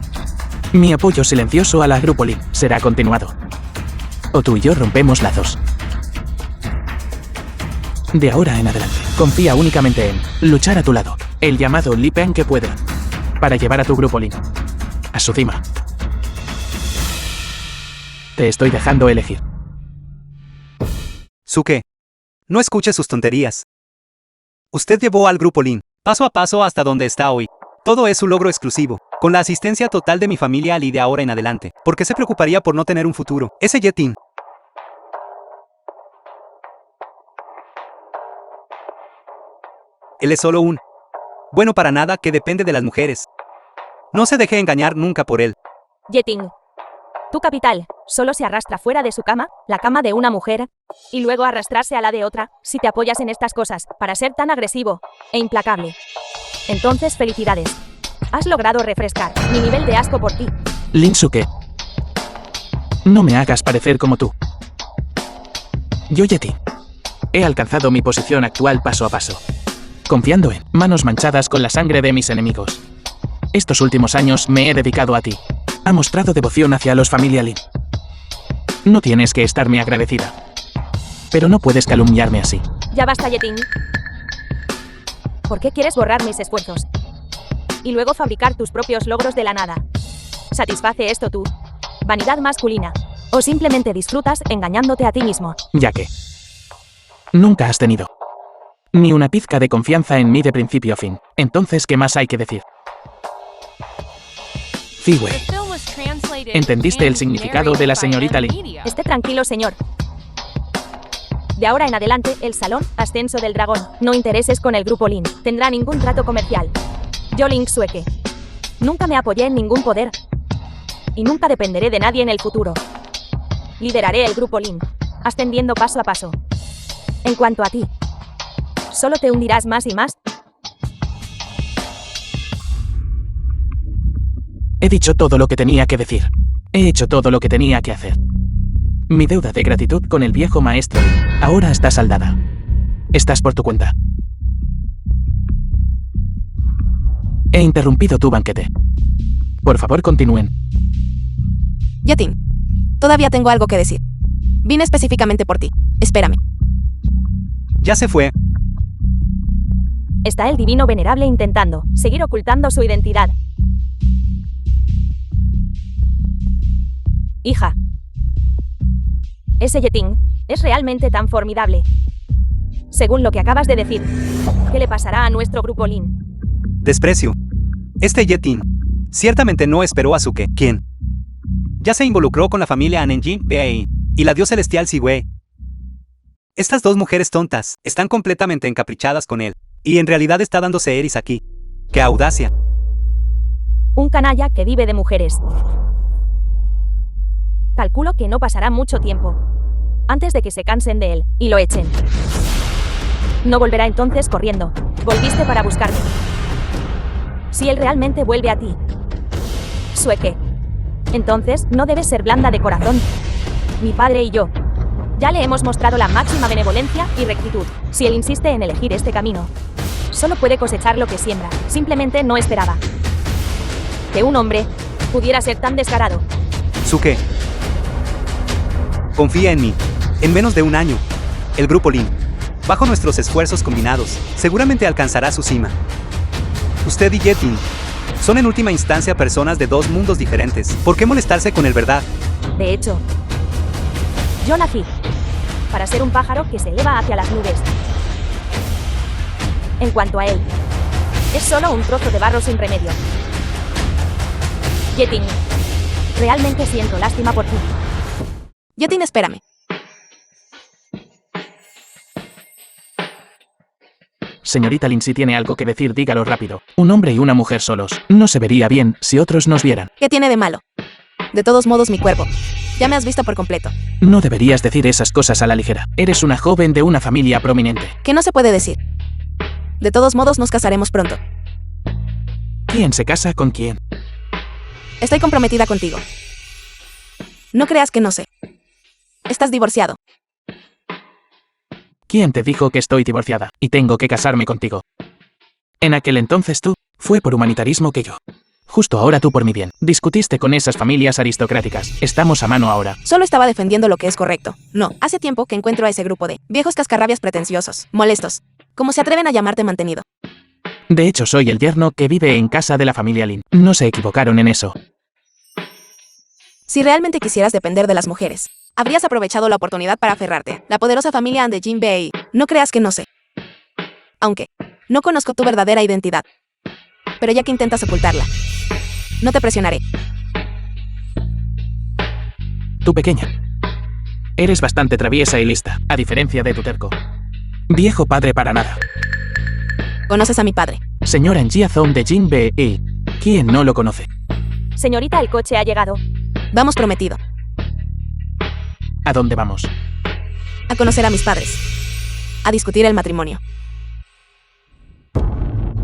Mi apoyo silencioso a la Grupo Li será continuado. O tú y yo rompemos lazos. De ahora en adelante, confía únicamente en luchar a tu lado, el llamado Li Pen que puede, para llevar a tu Grupo Lin a su cima. Te estoy dejando elegir. Suke, no escuche sus tonterías. Usted llevó al Grupo Lin paso a paso hasta donde está hoy. Todo es su logro exclusivo, con la asistencia total de mi familia Li de ahora en adelante. ¿Por qué se preocuparía por no tener un futuro? Ese Yetin. Él es solo un bueno para nada que depende de las mujeres. No se deje engañar nunca por él. Yeting, tu capital solo se arrastra fuera de su cama, la cama de una mujer, y luego arrastrarse a la de otra. Si te apoyas en estas cosas para ser tan agresivo e implacable, entonces felicidades. Has logrado refrescar mi nivel de asco por ti. Linsuke, no me hagas parecer como tú. Yo, Yeti, he alcanzado mi posición actual paso a paso, confiando en manos manchadas con la sangre de mis enemigos. Estos últimos años me he dedicado a ti. Ha mostrado devoción hacia los familia Lin. No tienes que estarme agradecida. Pero no puedes calumniarme así. Ya basta, Yeting. ¿Por qué quieres borrar mis esfuerzos? Y luego fabricar tus propios logros de la nada. ¿Satisface esto tu vanidad masculina? ¿O simplemente disfrutas engañándote a ti mismo? Ya que nunca has tenido ni una pizca de confianza en mí de principio a fin. Entonces, ¿qué más hay que decir? Ziwei, ¿entendiste el significado de la señorita Lin? Esté tranquilo, señor. De ahora en adelante, el Salón Ascenso del Dragón, no intereses con el Grupo Lin, tendrá ningún trato comercial. Yo, Ling Sueke, nunca me apoyé en ningún poder. Y nunca dependeré de nadie en el futuro. Lideraré el Grupo Lin, ascendiendo paso a paso. En cuanto a ti, solo te hundirás más y más. He dicho todo lo que tenía que decir. He hecho todo lo que tenía que hacer. Mi deuda de gratitud con el viejo maestro ahora está saldada. Estás por tu cuenta. He interrumpido tu banquete. Por favor, continúen. Yetin, todavía tengo algo que decir. Vine específicamente por ti. Espérame. Ya se fue. Está el divino venerable intentando seguir ocultando su identidad. Hija, ese Yeting es realmente tan formidable. Según lo que acabas de decir, ¿qué le pasará a nuestro Grupo Lin? Desprecio. Este Yetin ciertamente no esperó a Suke, quien ya se involucró con la familia Anenjin Bei y la diosa celestial Ziwei. Estas dos mujeres tontas están completamente encaprichadas con él, y en realidad está dándose Eris aquí. ¡Qué audacia! Un canalla que vive de mujeres. Calculo que no pasará mucho tiempo antes de que se cansen de él y lo echen. No volverá entonces corriendo. Volviste para buscarme. Si él realmente vuelve a ti, Sueke, entonces no debes ser blanda de corazón. Mi padre y yo ya le hemos mostrado la máxima benevolencia y rectitud. Si él insiste en elegir este camino, solo puede cosechar lo que siembra. Simplemente no esperaba que un hombre pudiera ser tan descarado. Suke. Confía en mí. En menos de un año, el Grupo Lin, bajo nuestros esfuerzos combinados, seguramente alcanzará su cima. Usted y Yetin son en última instancia personas de dos mundos diferentes. ¿Por qué molestarse con el verdad? De hecho, yo nací para ser un pájaro que se eleva hacia las nubes. En cuanto a él, es solo un trozo de barro sin remedio. Yetin, realmente siento lástima por ti. Yetin, espérame. Señorita Lin, si tiene algo que decir, dígalo rápido. Un hombre y una mujer solos. No se vería bien si otros nos vieran. ¿Qué tiene de malo? De todos modos, mi cuerpo. Ya me has visto por completo. No deberías decir esas cosas a la ligera. Eres una joven de una familia prominente. ¿Qué no se puede decir? De todos modos, nos casaremos pronto. ¿Quién se casa con quién? Estoy comprometida contigo. No creas que no sé. Estás divorciado. ¿Quién te dijo que estoy divorciada y tengo que casarme contigo? En aquel entonces tú, fue por humanitarismo que yo. Justo ahora tú por mi bien. Discutiste con esas familias aristocráticas. Estamos a mano ahora. Solo estaba defendiendo lo que es correcto. No, hace tiempo que encuentro a ese grupo de viejos cascarrabias pretenciosos, molestos. ¿Cómo se atreven a llamarte mantenido? De hecho, soy el yerno que vive en casa de la familia Lin. No se equivocaron en eso. Si realmente quisieras depender de las mujeres, habrías aprovechado la oportunidad para aferrarte. La poderosa familia de Jinbei. No creas que no sé. Aunque, no conozco tu verdadera identidad. Pero ya que intentas ocultarla, no te presionaré. Tú pequeña. Eres bastante traviesa y lista, a diferencia de tu terco viejo padre para nada. ¿Conoces a mi padre? Señora Jiazong de Jinbei. ¿Quién no lo conoce? Señorita, el coche ha llegado. Vamos, prometido. ¿A dónde vamos? A conocer a mis padres. A discutir el matrimonio.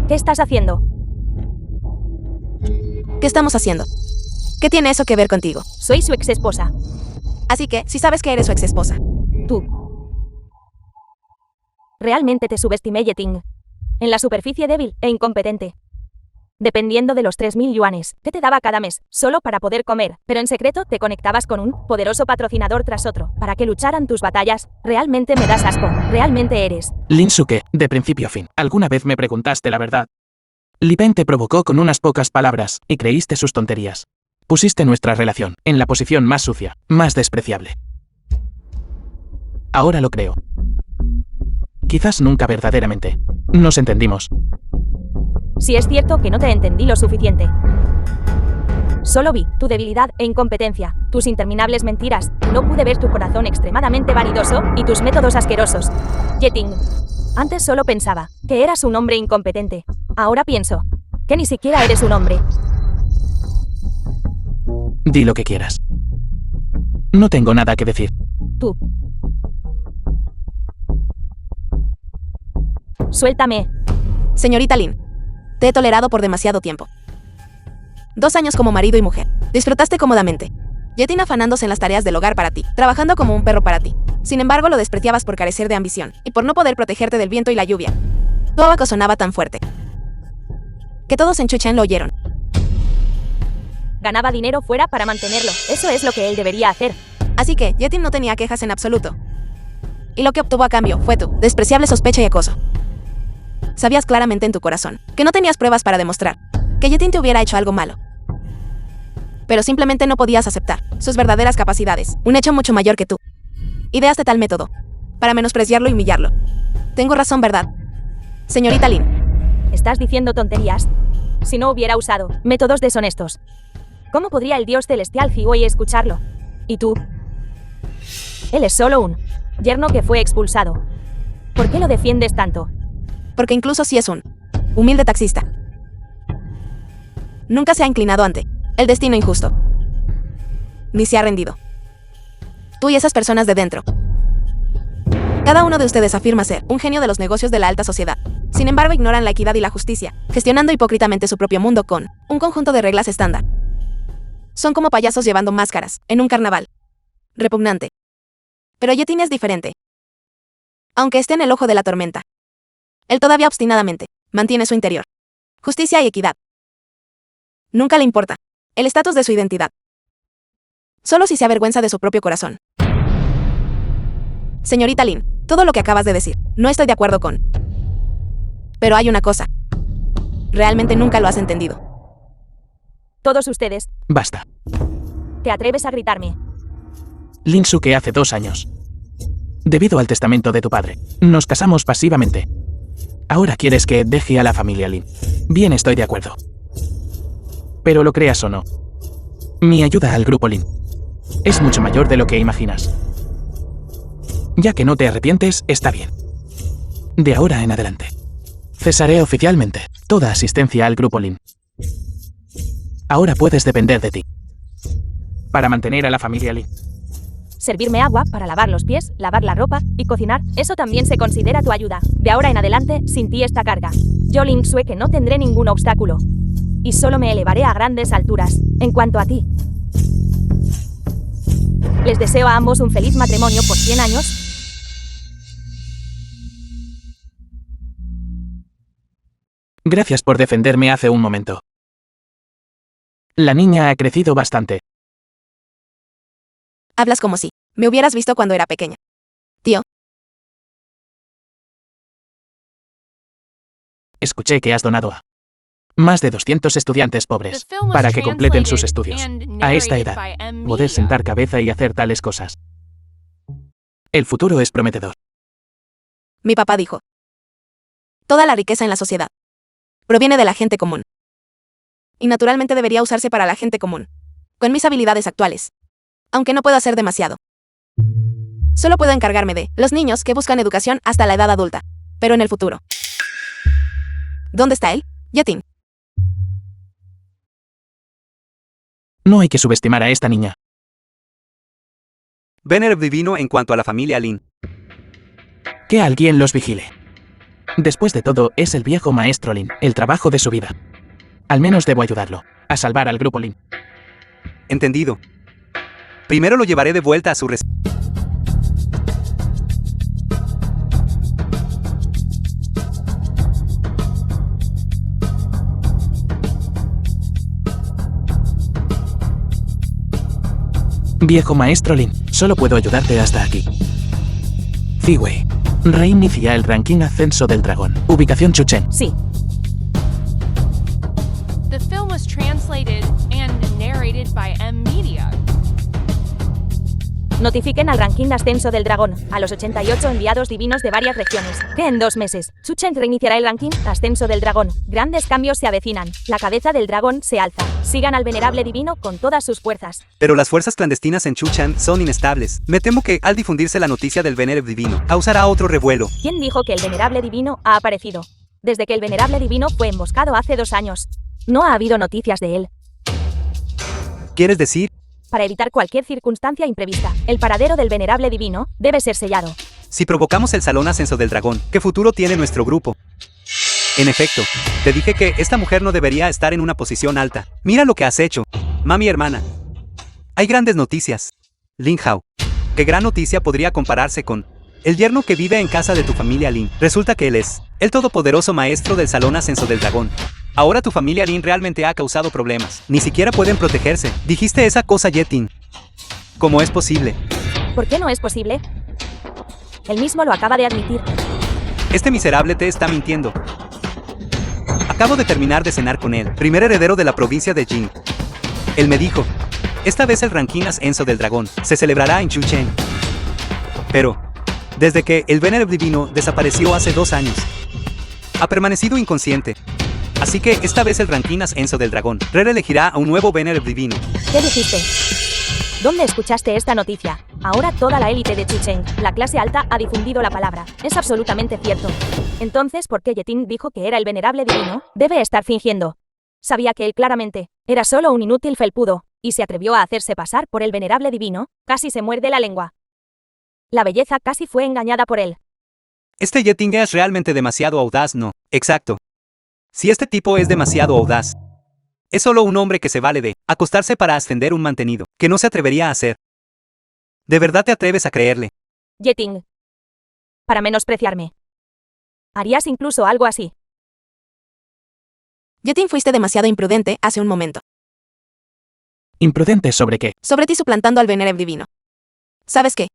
¿Qué estás haciendo? ¿Qué estamos haciendo? ¿Qué tiene eso que ver contigo? Soy su ex esposa. Así que, si sabes que eres su ex esposa. Tú. Realmente te subestimé, Yeting. En la superficie débil e incompetente. Dependiendo de los 3.000 yuanes que te daba cada mes, solo para poder comer, pero en secreto te conectabas con un poderoso patrocinador tras otro, para que lucharan tus batallas. Realmente me das asco. Realmente eres. Lin Suke, de principio a fin. ¿Alguna vez me preguntaste la verdad? Li Pen te provocó con unas pocas palabras, y creíste sus tonterías. Pusiste nuestra relación en la posición más sucia, más despreciable. Ahora lo creo. Quizás nunca verdaderamente. Nos entendimos. Si es cierto que no te entendí lo suficiente. Solo vi tu debilidad e incompetencia, tus interminables mentiras. No pude ver tu corazón extremadamente vanidoso y tus métodos asquerosos. Yeting. Antes solo pensaba que eras un hombre incompetente. Ahora pienso que ni siquiera eres un hombre. Di lo que quieras. No tengo nada que decir. Tú. Suéltame. Señorita Lin, te he tolerado por demasiado tiempo. 2 años como marido y mujer. Disfrutaste cómodamente. Yetin afanándose en las tareas del hogar para ti, trabajando como un perro para ti. Sin embargo, lo despreciabas por carecer de ambición y por no poder protegerte del viento y la lluvia. Tu abaco sonaba tan fuerte que todos en Chuchen lo oyeron. Ganaba dinero fuera para mantenerlo. Eso es lo que él debería hacer. Así que Yetin no tenía quejas en absoluto. Y lo que obtuvo a cambio fue tu despreciable sospecha y acoso. Sabías claramente en tu corazón que no tenías pruebas para demostrar que Yetin te hubiera hecho algo malo. Pero simplemente no podías aceptar sus verdaderas capacidades, un hecho mucho mayor que tú. Ideaste tal método para menospreciarlo y humillarlo. Tengo razón, ¿verdad? Señorita Lin. Estás diciendo tonterías. Si no hubiera usado métodos deshonestos, ¿cómo podría el dios celestial Ziwei escucharlo? ¿Y tú? Él es solo un yerno que fue expulsado. ¿Por qué lo defiendes tanto? Porque incluso si es un humilde taxista, Nunca se ha inclinado ante el destino injusto. Ni se ha rendido. Tú y esas personas de dentro. Cada uno de ustedes afirma ser un genio de los negocios de la alta sociedad. Sin embargo, ignoran la equidad y la justicia, gestionando hipócritamente su propio mundo con un conjunto de reglas estándar. Son como payasos llevando máscaras en un carnaval. Repugnante. Pero Yetin es diferente. Aunque esté en el ojo de la tormenta, él todavía obstinadamente mantiene su interior. Justicia y equidad. Nunca le importa el estatus de su identidad. Solo si se avergüenza de su propio corazón. Señorita Lin, todo lo que acabas de decir, no estoy de acuerdo con. Pero hay una cosa. Realmente nunca lo has entendido. Todos ustedes, Basta. ¿te atreves a gritarme? Lin Suke hace 2 años. Debido al testamento de tu padre, nos casamos pasivamente. Ahora quieres que deje a la familia Lin. Bien, estoy de acuerdo. Pero lo creas o no, mi ayuda al grupo Lin es mucho mayor de lo que imaginas. Ya que no te arrepientes, está bien. De ahora en adelante, cesaré oficialmente toda asistencia al grupo Lin. Ahora puedes depender de ti para mantener a la familia Lin. Servirme agua para lavar los pies, lavar la ropa y cocinar, eso también se considera tu ayuda. De ahora en adelante, sin ti esta carga. Yo, Lin Sue, que no tendré ningún obstáculo. Y solo me elevaré a grandes alturas. En cuanto a ti, les deseo a ambos un feliz matrimonio por 100 años. Gracias por defenderme hace un momento. La niña ha crecido bastante. Hablas como si me hubieras visto cuando era pequeña. Tío, Escuché que has donado a más de 200 estudiantes pobres para que completen sus estudios. A esta edad, poder sentar cabeza y hacer tales cosas. El futuro es prometedor. mi papá dijo. Toda la riqueza en la sociedad proviene de la gente común. Y naturalmente debería usarse para la gente común. Con mis habilidades actuales. Aunque no puedo hacer demasiado. Solo puedo encargarme de los niños que buscan educación hasta la edad adulta. Pero en el futuro. ¿Dónde está él? Yetin. No hay que subestimar a esta niña. Vener divino en cuanto a la familia Lin. Que alguien los vigile. Después de todo, es el viejo maestro Lin, el trabajo de su vida. Al menos debo ayudarlo a salvar al grupo Lin. Entendido. Primero lo llevaré de vuelta a su Viejo maestro Lin, solo puedo ayudarte hasta aquí. Ziwei. Reinicia el ranking Ascenso del Dragón. Ubicación Chuchen. Sí, The film was translated and narrated by M Media. notifiquen al ranking Ascenso del Dragón, a los 88 enviados divinos de varias regiones, que en 2 meses, Chuchen reiniciará el ranking Ascenso del Dragón. Grandes cambios se avecinan, la cabeza del dragón se alza. Sigan al venerable divino con todas sus fuerzas. Pero las fuerzas clandestinas en Chuchan son inestables. Me temo que, al difundirse la noticia del Venerable Divino, causará otro revuelo. ¿Quién dijo que el venerable divino ha aparecido? Desde que el venerable divino fue emboscado hace 2 años. No ha habido noticias de él. ¿Quieres decir? Para evitar cualquier circunstancia imprevista, el paradero del venerable divino debe ser sellado. Si provocamos el Salón Ascenso del Dragón, ¿qué futuro tiene nuestro grupo? En efecto, te dije que esta mujer no debería estar en una posición alta. Mira lo que has hecho. Mami hermana. Hay grandes noticias. Lin Hao. ¿Qué gran noticia podría compararse con el yerno que vive en casa de tu familia Lin? Resulta que él es el todopoderoso maestro del Salón Ascenso del Dragón. Ahora tu familia Lin realmente ha causado problemas. Ni siquiera pueden protegerse. Dijiste esa cosa, Yetin. ¿Cómo es posible? ¿Por qué no es posible? Él mismo lo acaba de admitir. Este miserable te está mintiendo. Acabo de terminar de cenar con él, primer heredero de la provincia de Jing. Él me dijo, esta vez el ranking Ascenso del Dragón se celebrará en Chuchen. Pero, desde que el Venerable Divino desapareció hace 2 años, ha permanecido inconsciente. Así que esta vez el ranking Ascenso del Dragón reelegirá a un nuevo Venerable Divino. ¿Qué dijiste? ¿Dónde escuchaste esta noticia? Ahora toda la élite de Chuchen, la clase alta, ha difundido la palabra. Es absolutamente cierto. Entonces, ¿por qué Yetin dijo que era el venerable divino? Debe estar fingiendo. Sabía que él claramente era solo un inútil felpudo, y se atrevió a hacerse pasar por el venerable divino, casi se muerde la lengua. La belleza casi fue engañada por él. Este Yeting es realmente demasiado audaz, ¿no? Exacto. Si este tipo es demasiado audaz, es solo un hombre que se vale de acostarse para ascender un mantenido, que no se atrevería a hacer. ¿De verdad te atreves a creerle? Yeting. Para menospreciarme. ¿Harías incluso algo así? Yeting, fuiste demasiado imprudente hace un momento. ¿Imprudente sobre qué? Sobre ti suplantando al Venerable Divino. ¿Sabes qué?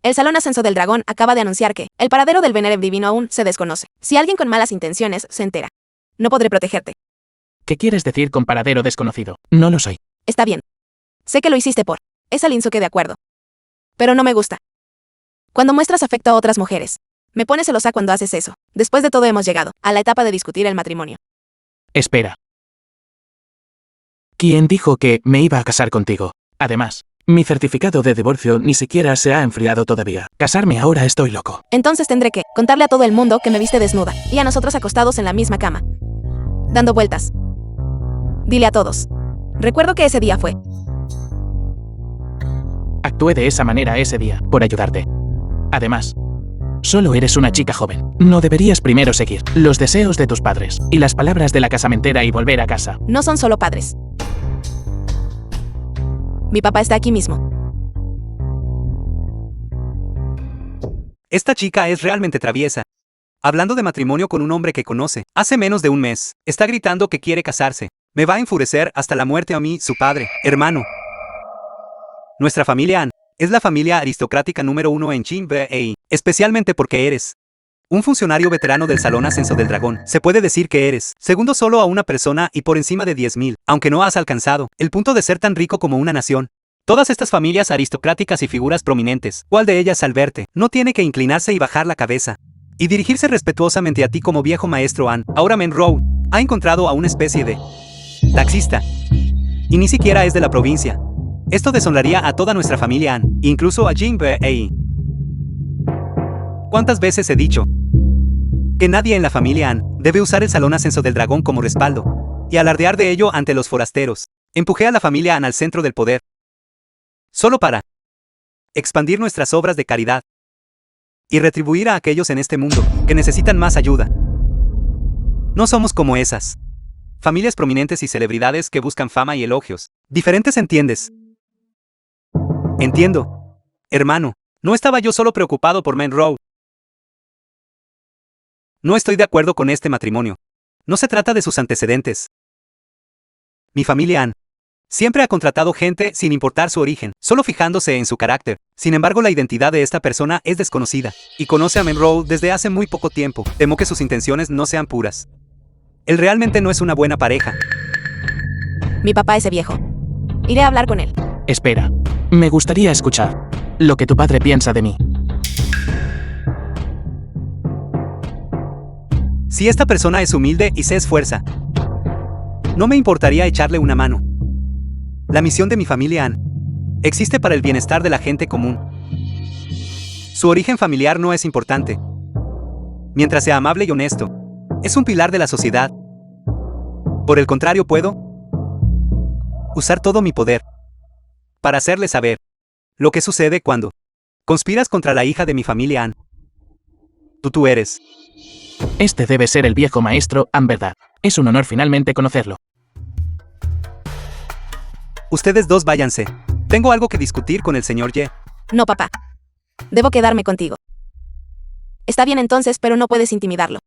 El Salón Ascenso del Dragón acaba de anunciar que el paradero del Venerable Divino aún se desconoce. Si alguien con malas intenciones se entera, no podré protegerte. ¿Qué quieres decir con paradero desconocido? No lo soy. Está bien. Sé que lo hiciste por esa Linsuke, de acuerdo. Pero no me gusta. Cuando muestras afecto a otras mujeres, me pones celosa cuando haces eso. Después de todo hemos llegado a la etapa de discutir el matrimonio. Espera. ¿Quién dijo que me iba a casar contigo? Además, mi certificado de divorcio ni siquiera se ha enfriado todavía. Casarme ahora estoy loco. Entonces tendré que contarle a todo el mundo que me viste desnuda, y a nosotros acostados en la misma cama, dando vueltas. Dile a todos. Recuerdo que ese día fue. Actué de esa manera ese día, por ayudarte. Además, solo eres una chica joven. No deberías primero seguir los deseos de tus padres y las palabras de la casamentera y volver a casa. No son solo padres. Mi papá está aquí mismo. Esta chica es realmente traviesa. Hablando de matrimonio con un hombre que conoce hace menos de un mes, está gritando que quiere casarse. Me va a enfurecer hasta la muerte a mí, su padre, hermano. Nuestra familia An es la familia aristocrática número 1 en Jinbei, especialmente porque eres un funcionario veterano del Salón Ascenso del Dragón. Se puede decir que eres segundo solo a una persona y por encima de 10.000, aunque no has alcanzado el punto de ser tan rico como una nación. Todas estas familias aristocráticas y figuras prominentes, ¿cuál de ellas al verte no tiene que inclinarse y bajar la cabeza y dirigirse respetuosamente a ti como viejo maestro An? Ahora Monroe ha encontrado a una especie de taxista y ni siquiera es de la provincia. Esto deshonraría a toda nuestra familia An, incluso a Jinbei. ¿Cuántas veces he dicho que nadie en la familia An debe usar el Salón Ascenso del Dragón como respaldo y alardear de ello ante los forasteros? Empujé a la familia An al centro del poder, solo para expandir nuestras obras de caridad y retribuir a aquellos en este mundo que necesitan más ayuda. No somos como esas familias prominentes y celebridades que buscan fama y elogios. Diferentes, ¿entiendes? Entiendo. Hermano, no estaba yo solo preocupado por Monroe. No estoy de acuerdo con este matrimonio. No se trata de sus antecedentes. Mi familia An siempre ha contratado gente sin importar su origen, solo fijándose en su carácter. Sin embargo, la identidad de esta persona es desconocida, y conoce a Monroe desde hace muy poco tiempo. Temo que sus intenciones no sean puras. Él realmente no es una buena pareja. Mi papá, ese viejo. Iré a hablar con él. Espera. Me gustaría escuchar lo que tu padre piensa de mí. Si esta persona es humilde y se esfuerza, no me importaría echarle una mano. La misión de mi familia An existe para el bienestar de la gente común. Su origen familiar no es importante. Mientras sea amable y honesto, es un pilar de la sociedad. Por el contrario, puedo usar todo mi poder para hacerle saber lo que sucede cuando conspiras contra la hija de mi familia An. Tú eres. Este debe ser el viejo maestro An, ¿verdad? Es un honor finalmente conocerlo. Ustedes dos váyanse. Tengo algo que discutir con el señor Ye. No, papá. Debo quedarme contigo. Está bien entonces, pero no puedes intimidarlo.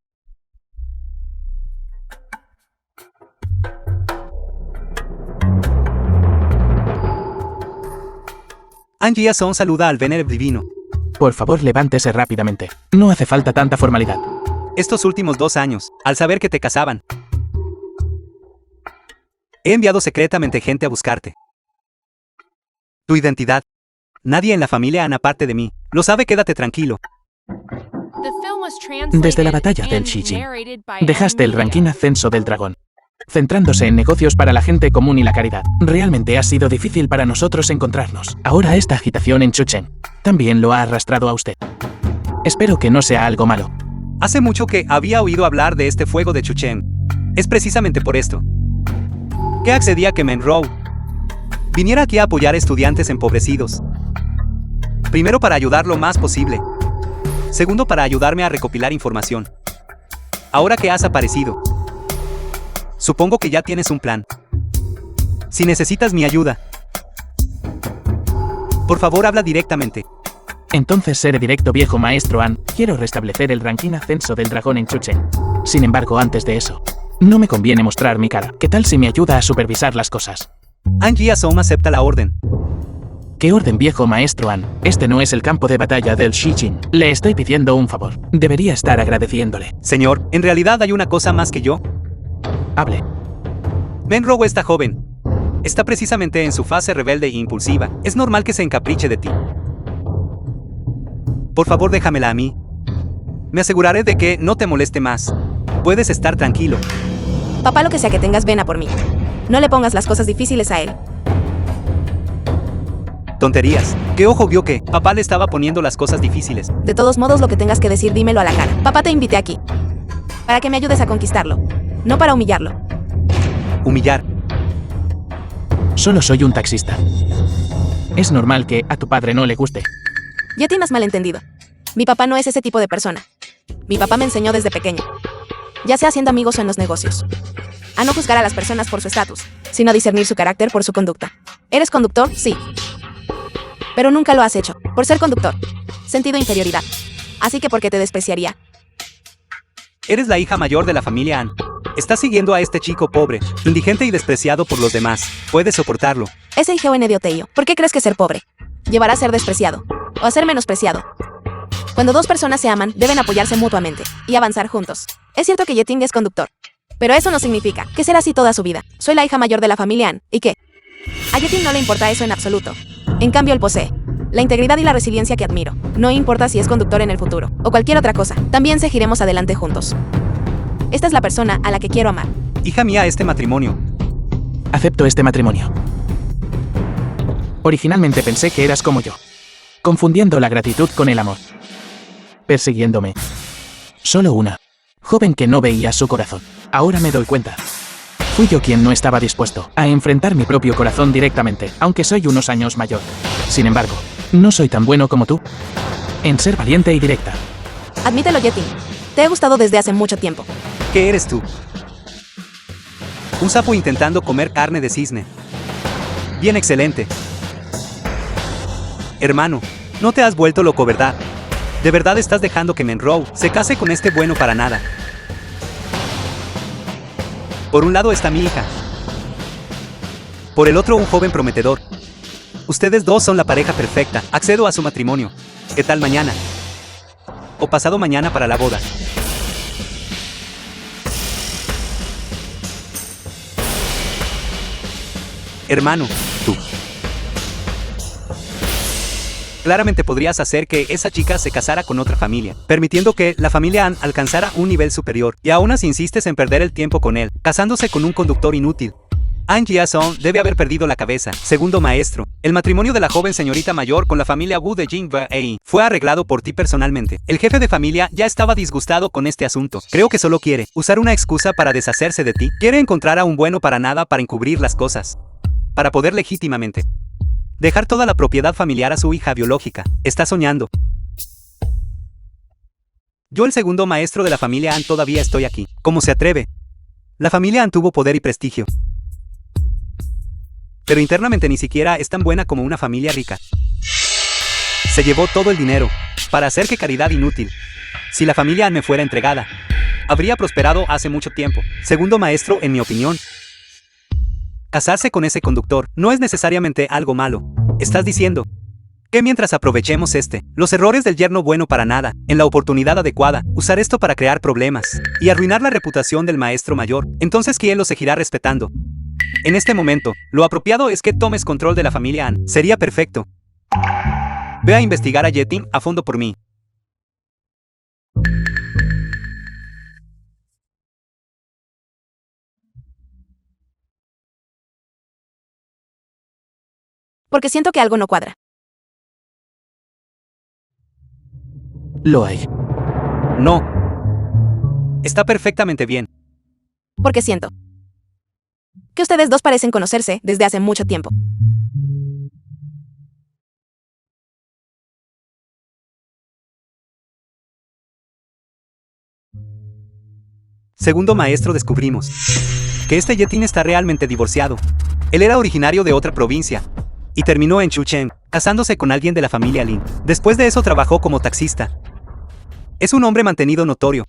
An Jia-son saluda al Venerable Divino. Por favor, levántese rápidamente. No hace falta tanta formalidad. Estos últimos 2 años, al saber que te casaban, he enviado secretamente gente a buscarte. Tu identidad. Nadie en la familia An aparte de mí lo sabe, quédate tranquilo. Desde la batalla del Shiji, dejaste el ranking Ascenso del Dragón, centrándose en negocios para la gente común y la caridad. Realmente ha sido difícil para nosotros encontrarnos. Ahora esta agitación en Chuchen también lo ha arrastrado a usted. Espero que no sea algo malo. Hace mucho que había oído hablar de este fuego de Chuchen. Es precisamente por esto ¿Qué accedía a que Monroe viniera aquí a apoyar a estudiantes empobrecidos? Primero, para ayudar lo más posible. Segundo, para ayudarme a recopilar información. Ahora que has aparecido, supongo que ya tienes un plan. Si necesitas mi ayuda, por favor, habla directamente. Entonces seré directo, viejo maestro An. Quiero restablecer el ranking ascenso del dragón en Chuchen. Sin embargo, antes de eso, no me conviene mostrar mi cara. ¿Qué tal si me ayuda a supervisar las cosas? An Jiasom acepta la orden. ¿Qué orden, viejo maestro An? Este no es el campo de batalla del Shijin. Le estoy pidiendo un favor. Debería estar agradeciéndole. Señor, en realidad hay una cosa más que yo. Hable. Monroe está joven. Está precisamente en su fase rebelde e impulsiva. Es normal que se encapriche de ti. Por favor, déjamela a mí. Me aseguraré de que no te moleste más. Puedes estar tranquilo. Papá, lo que sea que tengas, ven a por mí. No le pongas las cosas difíciles a él. Tonterías. ¿Qué ojo vio que papá le estaba poniendo las cosas difíciles? De todos modos, lo que tengas que decir, dímelo a la cara. Papá, te invité aquí para que me ayudes a conquistarlo, no para humillarlo. Humillar. Solo soy un taxista. Es normal que a tu padre no le guste. Ya te has malentendido. Mi papá no es ese tipo de persona. Mi papá me enseñó desde pequeño, ya sea haciendo amigos o en los negocios, a no juzgar a las personas por su estatus, sino a discernir su carácter por su conducta. ¿Eres conductor? Sí. Pero nunca lo has hecho, por ser conductor. Sentido inferioridad. Así que ¿por qué te despreciaría? Eres la hija mayor de la familia An. Estás siguiendo a este chico pobre, indigente y despreciado por los demás. Puedes soportarlo. Ese hijo en Edioteio, ¿por qué crees que ser pobre llevará a ser despreciado o a ser menospreciado? Cuando dos personas se aman, deben apoyarse mutuamente y avanzar juntos. Es cierto que Yeting es conductor, pero eso no significa que será así toda su vida. Soy la hija mayor de la familia An, ¿y qué? A Yeting no le importa eso en absoluto. En cambio, él posee la integridad y la resiliencia que admiro. No importa si es conductor en el futuro o cualquier otra cosa, también seguiremos adelante juntos. Esta es la persona a la que quiero amar. Hija mía, este matrimonio. Acepto este matrimonio. Originalmente pensé que eras como yo, confundiendo la gratitud con el amor, persiguiéndome. Solo una joven que no veía su corazón. Ahora me doy cuenta. Fui yo quien no estaba dispuesto a enfrentar mi propio corazón directamente, aunque soy unos años mayor. Sin embargo, no soy tan bueno como tú en ser valiente y directa. Admítelo, Yeting. Te he gustado desde hace mucho tiempo. ¿Qué eres tú? Un sapo intentando comer carne de cisne. Bien, excelente. Hermano, no te has vuelto loco, ¿verdad? ¿De verdad estás dejando que Monroe se case con este bueno para nada? Por un lado está mi hija. Por el otro, un joven prometedor. Ustedes dos son la pareja perfecta. Accedo a su matrimonio. ¿Qué tal mañana? O pasado mañana para la boda. Hermano, tú. Claramente podrías hacer que esa chica se casara con otra familia, permitiendo que la familia An alcanzara un nivel superior, y aún así insistes en perder el tiempo con él, casándose con un conductor inútil. An Jia-song debe haber perdido la cabeza. Segundo maestro, el matrimonio de la joven señorita mayor con la familia Wu de Jingba-ei fue arreglado por ti personalmente. El jefe de familia ya estaba disgustado con este asunto. Creo que solo quiere usar una excusa para deshacerse de ti. Quiere encontrar a un bueno para nada para encubrir las cosas, para poder legítimamente dejar toda la propiedad familiar a su hija biológica. Está soñando. Yo, el segundo maestro de la familia An, todavía estoy aquí. ¿Cómo se atreve? La familia An tuvo poder y prestigio, pero internamente ni siquiera es tan buena como una familia rica. Se llevó todo el dinero para hacer que caridad inútil. Si la familia An me fuera entregada, habría prosperado hace mucho tiempo. Segundo maestro, en mi opinión, casarse con ese conductor no es necesariamente algo malo. Estás diciendo que mientras aprovechemos los errores del yerno bueno para nada, en la oportunidad adecuada, usar esto para crear problemas y arruinar la reputación del maestro mayor, entonces ¿quién lo seguirá respetando? En este momento, lo apropiado es que tomes control de la familia An. Sería perfecto. Ve a investigar a Yeting a fondo por mí. Porque siento que algo no cuadra. Lo hay. No. Está perfectamente bien. Porque siento que ustedes dos parecen conocerse desde hace mucho tiempo. Segundo maestro, descubrimos que este Yetin está realmente divorciado. Él era originario de otra provincia y terminó en Chuchen, casándose con alguien de la familia Lin. Después de eso trabajó como taxista. Es un hombre mantenido notorio.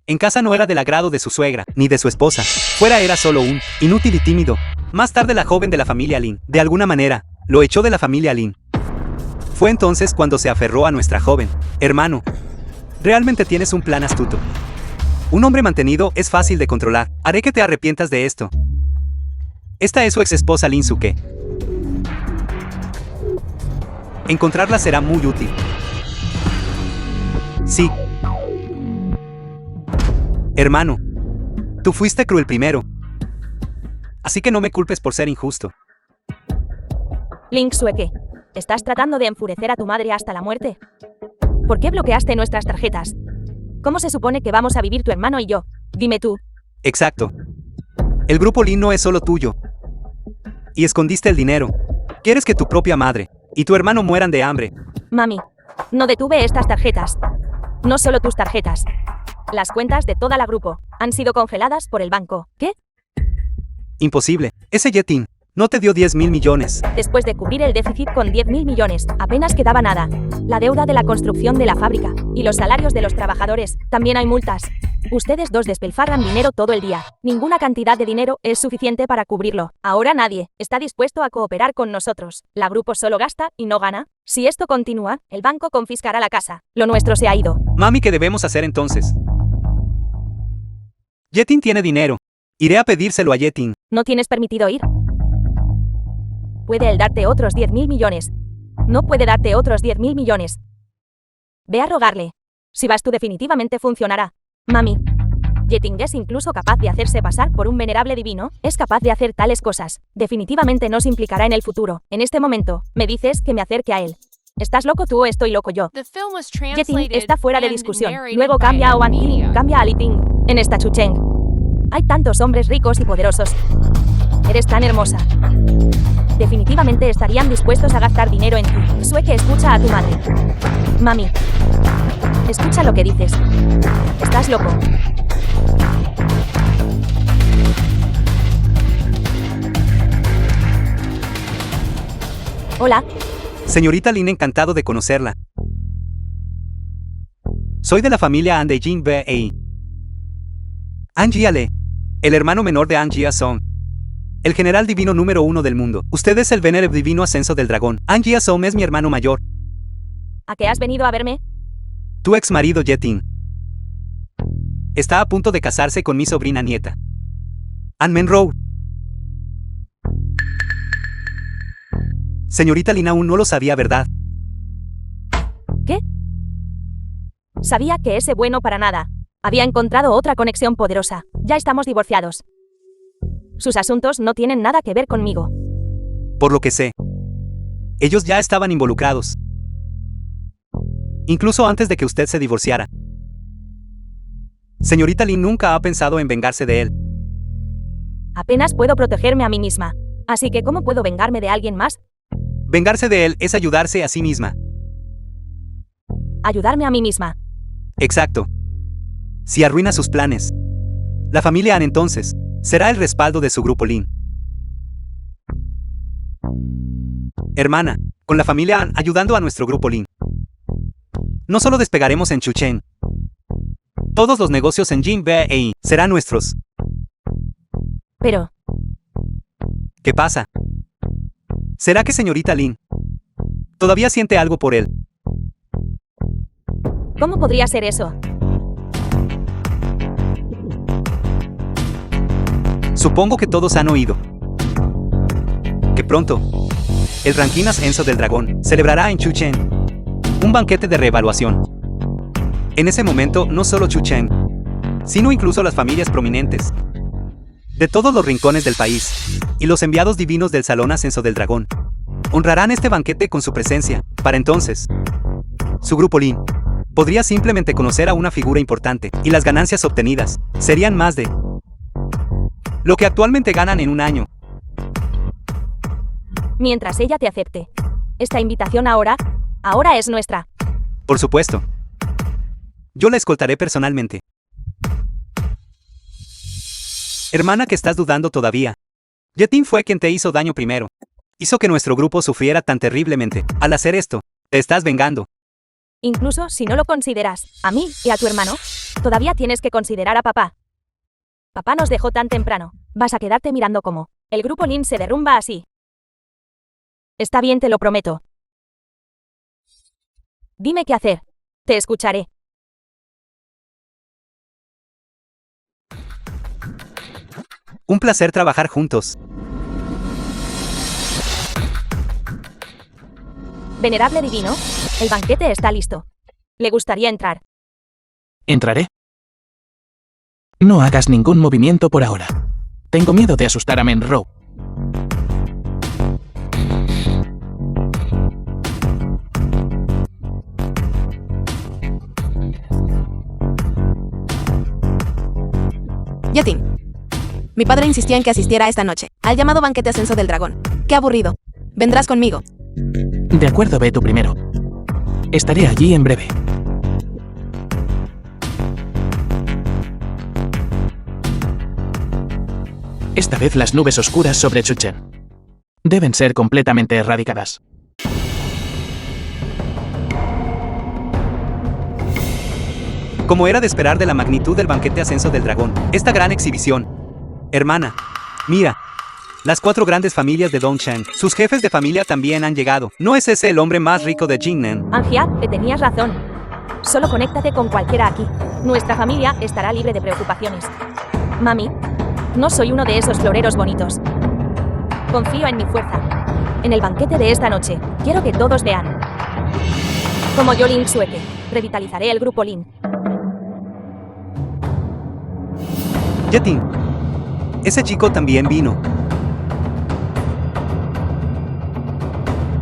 En casa no era del agrado de su suegra, ni de su esposa. Fuera era solo un inútil y tímido. Más tarde la joven de la familia Lin, de alguna manera, lo echó de la familia Lin. Fue entonces cuando se aferró a nuestra joven. Hermano, realmente tienes un plan astuto. Un hombre mantenido es fácil de controlar. Haré que te arrepientas de esto. Esta es su ex esposa Lin Suke. Encontrarla será muy útil. Sí. Hermano, tú fuiste cruel primero. Así que no me culpes por ser injusto. Link Sueke, ¿estás tratando de enfurecer a tu madre hasta la muerte? ¿Por qué bloqueaste nuestras tarjetas? ¿Cómo se supone que vamos a vivir tu hermano y yo? Dime tú. Exacto. El grupo Lin no es solo tuyo. Y escondiste el dinero. Quieres que tu propia madre y tu hermano mueran de hambre. Mami, no detuve estas tarjetas. No solo tus tarjetas. Las cuentas de toda la grupo han sido congeladas por el banco. ¿Qué? Imposible. Ese Yetin no te dio 10.000 millones. Después de cubrir el déficit con 10.000 millones, apenas quedaba nada. La deuda de la construcción de la fábrica y los salarios de los trabajadores. También hay multas. Ustedes dos despilfarran dinero todo el día. Ninguna cantidad de dinero es suficiente para cubrirlo. Ahora nadie está dispuesto a cooperar con nosotros. La grupo solo gasta y no gana. Si esto continúa, el banco confiscará la casa. Lo nuestro se ha ido. Mami, ¿qué debemos hacer entonces? Yetin tiene dinero. Iré a pedírselo a Yetin. ¿No tienes permitido ir? Puede él darte otros 10.000 millones. No puede darte otros 10.000 millones. Ve a rogarle. Si vas tú definitivamente funcionará. Mami, Yetin es incluso capaz de hacerse pasar por un venerable divino. Es capaz de hacer tales cosas. Definitivamente nos implicará en el futuro. En este momento, me dices que me acerque a él. ¿Estás loco tú o estoy loco yo? The film was Yetin translated está fuera de and discusión. narrated Luego by cambia a Oan Media. Ting, cambia a Ali Ting. En esta Chucheng. Hay tantos hombres ricos y poderosos. Eres tan hermosa. Definitivamente estarían dispuestos a gastar dinero en ti. Sueke, escucha a tu madre. Mami. Escucha lo que dices. Estás loco. Hola. Señorita Lin, encantado de conocerla. Soy de la familia An de Jin Bei. An Jiale, el hermano menor de An Jia Song, el general divino número 1 del mundo. Usted es el venerable divino ascenso del dragón. An Jia Song es mi hermano mayor. ¿A qué has venido a verme? Tu ex marido Yetin está a punto de casarse con mi sobrina nieta, An Menrou. Señorita Lin aún no lo sabía, ¿verdad? ¿Qué? Sabía que ese bueno para nada había encontrado otra conexión poderosa. Ya estamos divorciados. Sus asuntos no tienen nada que ver conmigo. Por lo que sé, ellos ya estaban involucrados. Incluso antes de que usted se divorciara. Señorita Lin nunca ha pensado en vengarse de él. Apenas puedo protegerme a mí misma. Así que, ¿cómo puedo vengarme de alguien más? Vengarse de él es ayudarse a sí misma. Ayudarme a mí misma. Exacto. Si arruina sus planes, la familia An entonces será el respaldo de su grupo Lin. Hermana, con la familia An ayudando a nuestro grupo Lin, no solo despegaremos en Chuchen, todos los negocios en Jin Bei serán nuestros. Pero, ¿Qué pasa? ¿Será que señorita Lin todavía siente algo por él? ¿cómo podría ser eso? Supongo que todos han oído que pronto el ranking ascenso del dragón celebrará en Chuchen un banquete de reevaluación. En ese momento, no solo Chuchen, sino incluso las familias prominentes de todos los rincones del país y los enviados divinos del Salón Ascenso del Dragón honrarán este banquete con su presencia. Para entonces, su grupo Lin podría simplemente conocer a una figura importante y las ganancias obtenidas serían más de lo que actualmente ganan en un año. Mientras ella te acepte. Esta invitación ahora es nuestra. Por supuesto. Yo la escoltaré personalmente. Hermana, que estás dudando todavía. Yetin fue quien te hizo daño primero. Hizo que nuestro grupo sufriera tan terriblemente. Al hacer esto, te estás vengando. Incluso si no lo consideras, a mí y a tu hermano, todavía tienes que considerar a papá. Papá nos dejó tan temprano. Vas a quedarte mirando cómo el grupo Lin se derrumba así. Está bien, te lo prometo. Dime qué hacer. Te escucharé. Un placer trabajar juntos. Venerable divino, el banquete está listo. ¿Le gustaría entrar? ¿Entraré? No hagas ningún movimiento por ahora. Tengo miedo de asustar a Menro. Yetin. Mi padre insistió en que asistiera esta noche, al llamado banquete Ascenso del Dragón. ¡Qué aburrido! Vendrás conmigo. De acuerdo, ve tú primero. Estaré allí en breve. Esta vez las nubes oscuras sobre Chuchen deben ser completamente erradicadas. Como era de esperar de la magnitud del banquete Ascenso del Dragón, esta gran exhibición. Hermana, mira. Las 4 grandes familias de Dongsheng, sus jefes de familia también han llegado. ¿No es ese el hombre más rico de Jingnan? Angia, te tenías razón. Solo conéctate con cualquiera aquí. Nuestra familia estará libre de preocupaciones. Mami, no soy uno de esos floreros bonitos. Confío en mi fuerza. En el banquete de esta noche, quiero que todos vean. Como yo, Lin Sueke, revitalizaré el grupo Lin. Yetin. Ese chico también vino.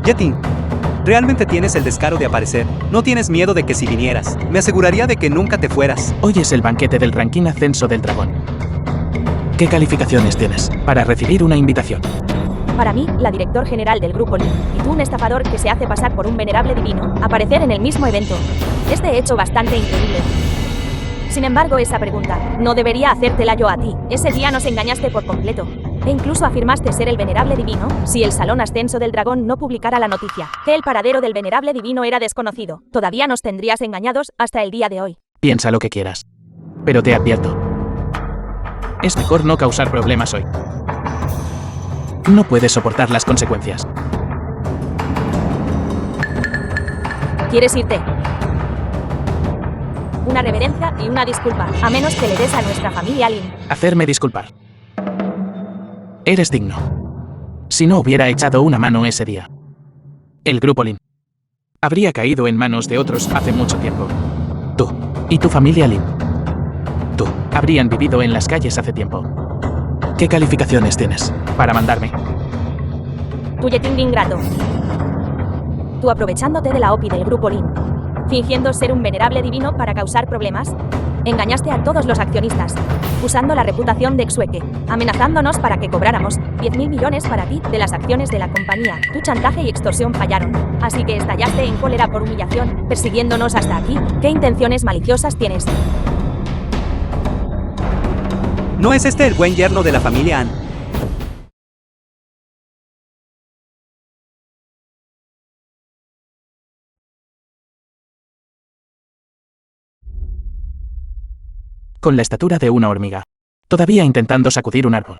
Yetin, realmente tienes el descaro de aparecer. No tienes miedo de que si vinieras, me aseguraría de que nunca te fueras. Hoy es el banquete del ranking Ascenso del Dragón. ¿Qué calificaciones tienes para recibir una invitación? Para mí, la director general del grupo Lin, y tú un estafador que se hace pasar por un venerable divino, aparecer en el mismo evento. Es de hecho bastante increíble. Sin embargo, esa pregunta no debería hacértela yo a ti. Ese día nos engañaste por completo. E incluso afirmaste ser el venerable divino, si el Salón Ascenso del Dragón no publicara la noticia, que el paradero del venerable divino era desconocido. Todavía nos tendrías engañados hasta el día de hoy. Piensa lo que quieras. Pero te advierto. Es mejor no causar problemas hoy. No puedes soportar las consecuencias. ¿Quieres irte? Una reverencia y una disculpa, a menos que le des a nuestra familia Lin. Hacerme disculpar. Eres digno. Si no hubiera echado una mano ese día, el grupo Lin habría caído en manos de otros hace mucho tiempo. Tú y tu familia Lin. Tú habrían vivido en las calles hace tiempo. ¿Qué calificaciones tienes para mandarme? Tu Yetin ingrato. Tú aprovechándote de la OPI del grupo Lin, fingiendo ser un venerable divino para causar problemas, engañaste a todos los accionistas, usando la reputación de Xueke, amenazándonos para que cobráramos 10.000 millones para ti de las acciones de la compañía. Tu chantaje y extorsión fallaron, así que estallaste en cólera por humillación, persiguiéndonos hasta aquí. ¿Qué intenciones maliciosas tienes? ¿No es este el buen yerno de la familia An? Con la estatura de una hormiga, todavía intentando sacudir un árbol.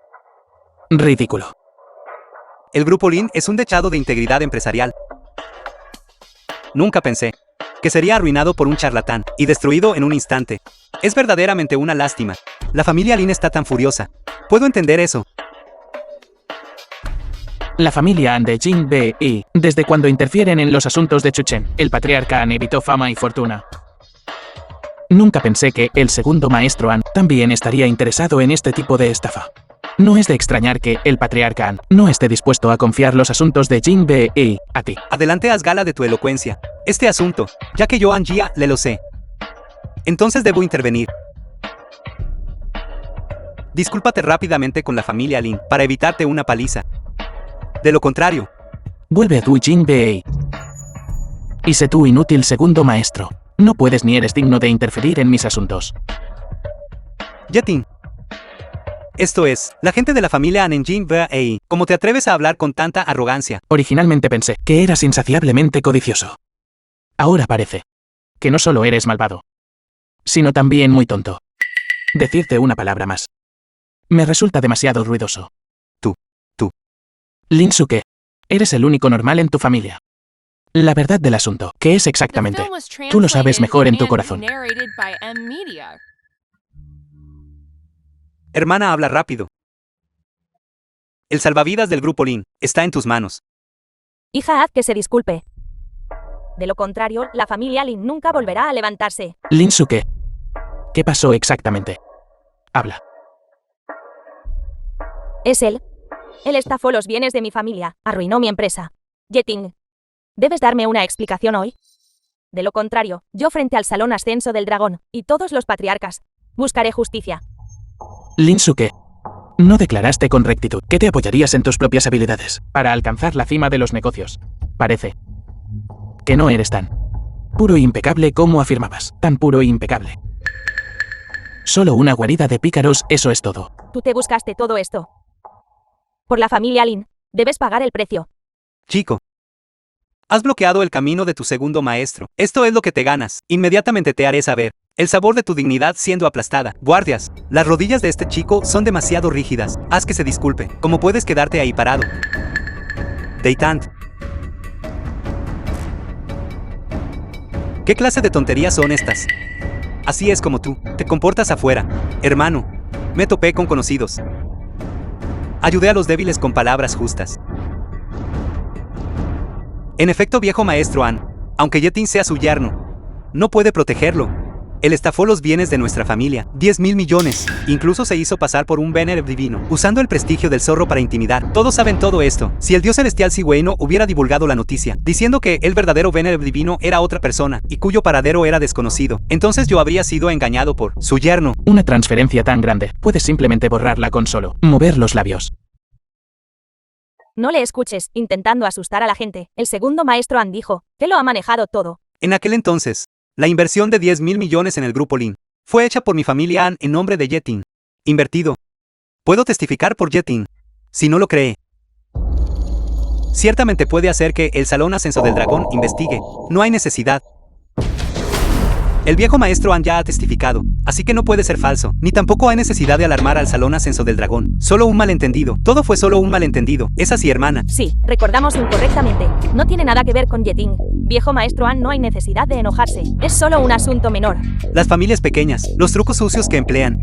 Ridículo. El grupo Lin es un dechado de integridad empresarial. Nunca pensé que sería arruinado por un charlatán y destruido en un instante. Es verdaderamente una lástima. La familia Lin está tan furiosa. Puedo entender eso. La familia An de Jing Bei, desde cuando interfieren en los asuntos de Chuchen, el patriarca An evitó fama y fortuna. Nunca pensé que el segundo maestro An también estaría interesado en este tipo de estafa. No es de extrañar que el patriarca An no esté dispuesto a confiar los asuntos de Jing Bei a ti. Adelante, haz gala de tu elocuencia. Este asunto, ya que yo Anjia le lo sé. Entonces debo intervenir. Discúlpate rápidamente con la familia Lin para evitarte una paliza. De lo contrario, Vuelve a tu Jin Bei. Y sé tú inútil segundo maestro. No puedes ni eres digno de interferir en mis asuntos. Yetin. Esto es, la gente de la familia An en Jin Bei. ¿Cómo te atreves a hablar con tanta arrogancia? Originalmente pensé que eras insaciablemente codicioso. Ahora parece que no solo eres malvado, sino también muy tonto. Decirte una palabra más me resulta demasiado ruidoso. Tú. Linsuke, eres el único normal en tu familia. La verdad del asunto, ¿qué es The exactamente? film was Tú lo sabes translated mejor en tu and corazón. narrated by M Media. Hermana, habla rápido. El salvavidas del grupo Lin está en tus manos. Hija, haz que se disculpe. De lo contrario, la familia Lin nunca volverá a levantarse. Linsuke, ¿qué pasó exactamente? Habla. Es él. Él estafó los bienes de mi familia, arruinó mi empresa. Yeting, ¿debes darme una explicación hoy? De lo contrario, yo frente al Salón Ascenso del Dragón, y todos los patriarcas, buscaré justicia. Linsuke, no declaraste con rectitud que te apoyarías en tus propias habilidades para alcanzar la cima de los negocios. Parece que no eres tan puro e impecable como afirmabas. Tan puro e impecable. Solo una guarida de pícaros, eso es todo. Tú te buscaste todo esto. Por la familia Lin, debes pagar el precio. Chico. Has bloqueado el camino de tu segundo maestro. Esto es lo que te ganas. Inmediatamente te haré saber. El sabor de tu dignidad siendo aplastada. Guardias, las rodillas de este chico son demasiado rígidas. Haz que se disculpe. ¿Cómo puedes quedarte ahí parado? Deitant. ¿Qué clase de tonterías son estas? Así es como tú te comportas afuera. Hermano, me topé con conocidos. Ayudé a los débiles con palabras justas. En efecto, viejo maestro An, aunque Yetin sea su yerno, no puede protegerlo. Él estafó los bienes de nuestra familia, 10.000 millones. Incluso se hizo pasar por un Venerable divino, usando el prestigio del zorro para intimidar. Todos saben todo esto. Si el dios celestial Sigüeno hubiera divulgado la noticia, diciendo que el verdadero Venerable divino era otra persona, y cuyo paradero era desconocido, entonces yo habría sido engañado por su yerno. Una transferencia tan grande, puedes simplemente borrarla con solo mover los labios. No le escuches, intentando asustar a la gente. El segundo maestro An dijo que lo ha manejado todo. En aquel entonces, la inversión de 10.000 millones en el grupo Lin fue hecha por mi familia An en nombre de Yetin. Invertido. Puedo testificar por Yetin. Si no lo cree, ciertamente puede hacer que el Salón Ascenso del Dragón investigue. No hay necesidad. El viejo maestro An ya ha testificado, así que no puede ser falso, ni tampoco hay necesidad de alarmar al Salón Ascenso del Dragón. Solo un malentendido. Todo fue solo un malentendido. Es así, hermana. Sí, recordamos incorrectamente. No tiene nada que ver con Yeting. Viejo maestro An, no hay necesidad de enojarse. Es solo un asunto menor. Las familias pequeñas, los trucos sucios que emplean,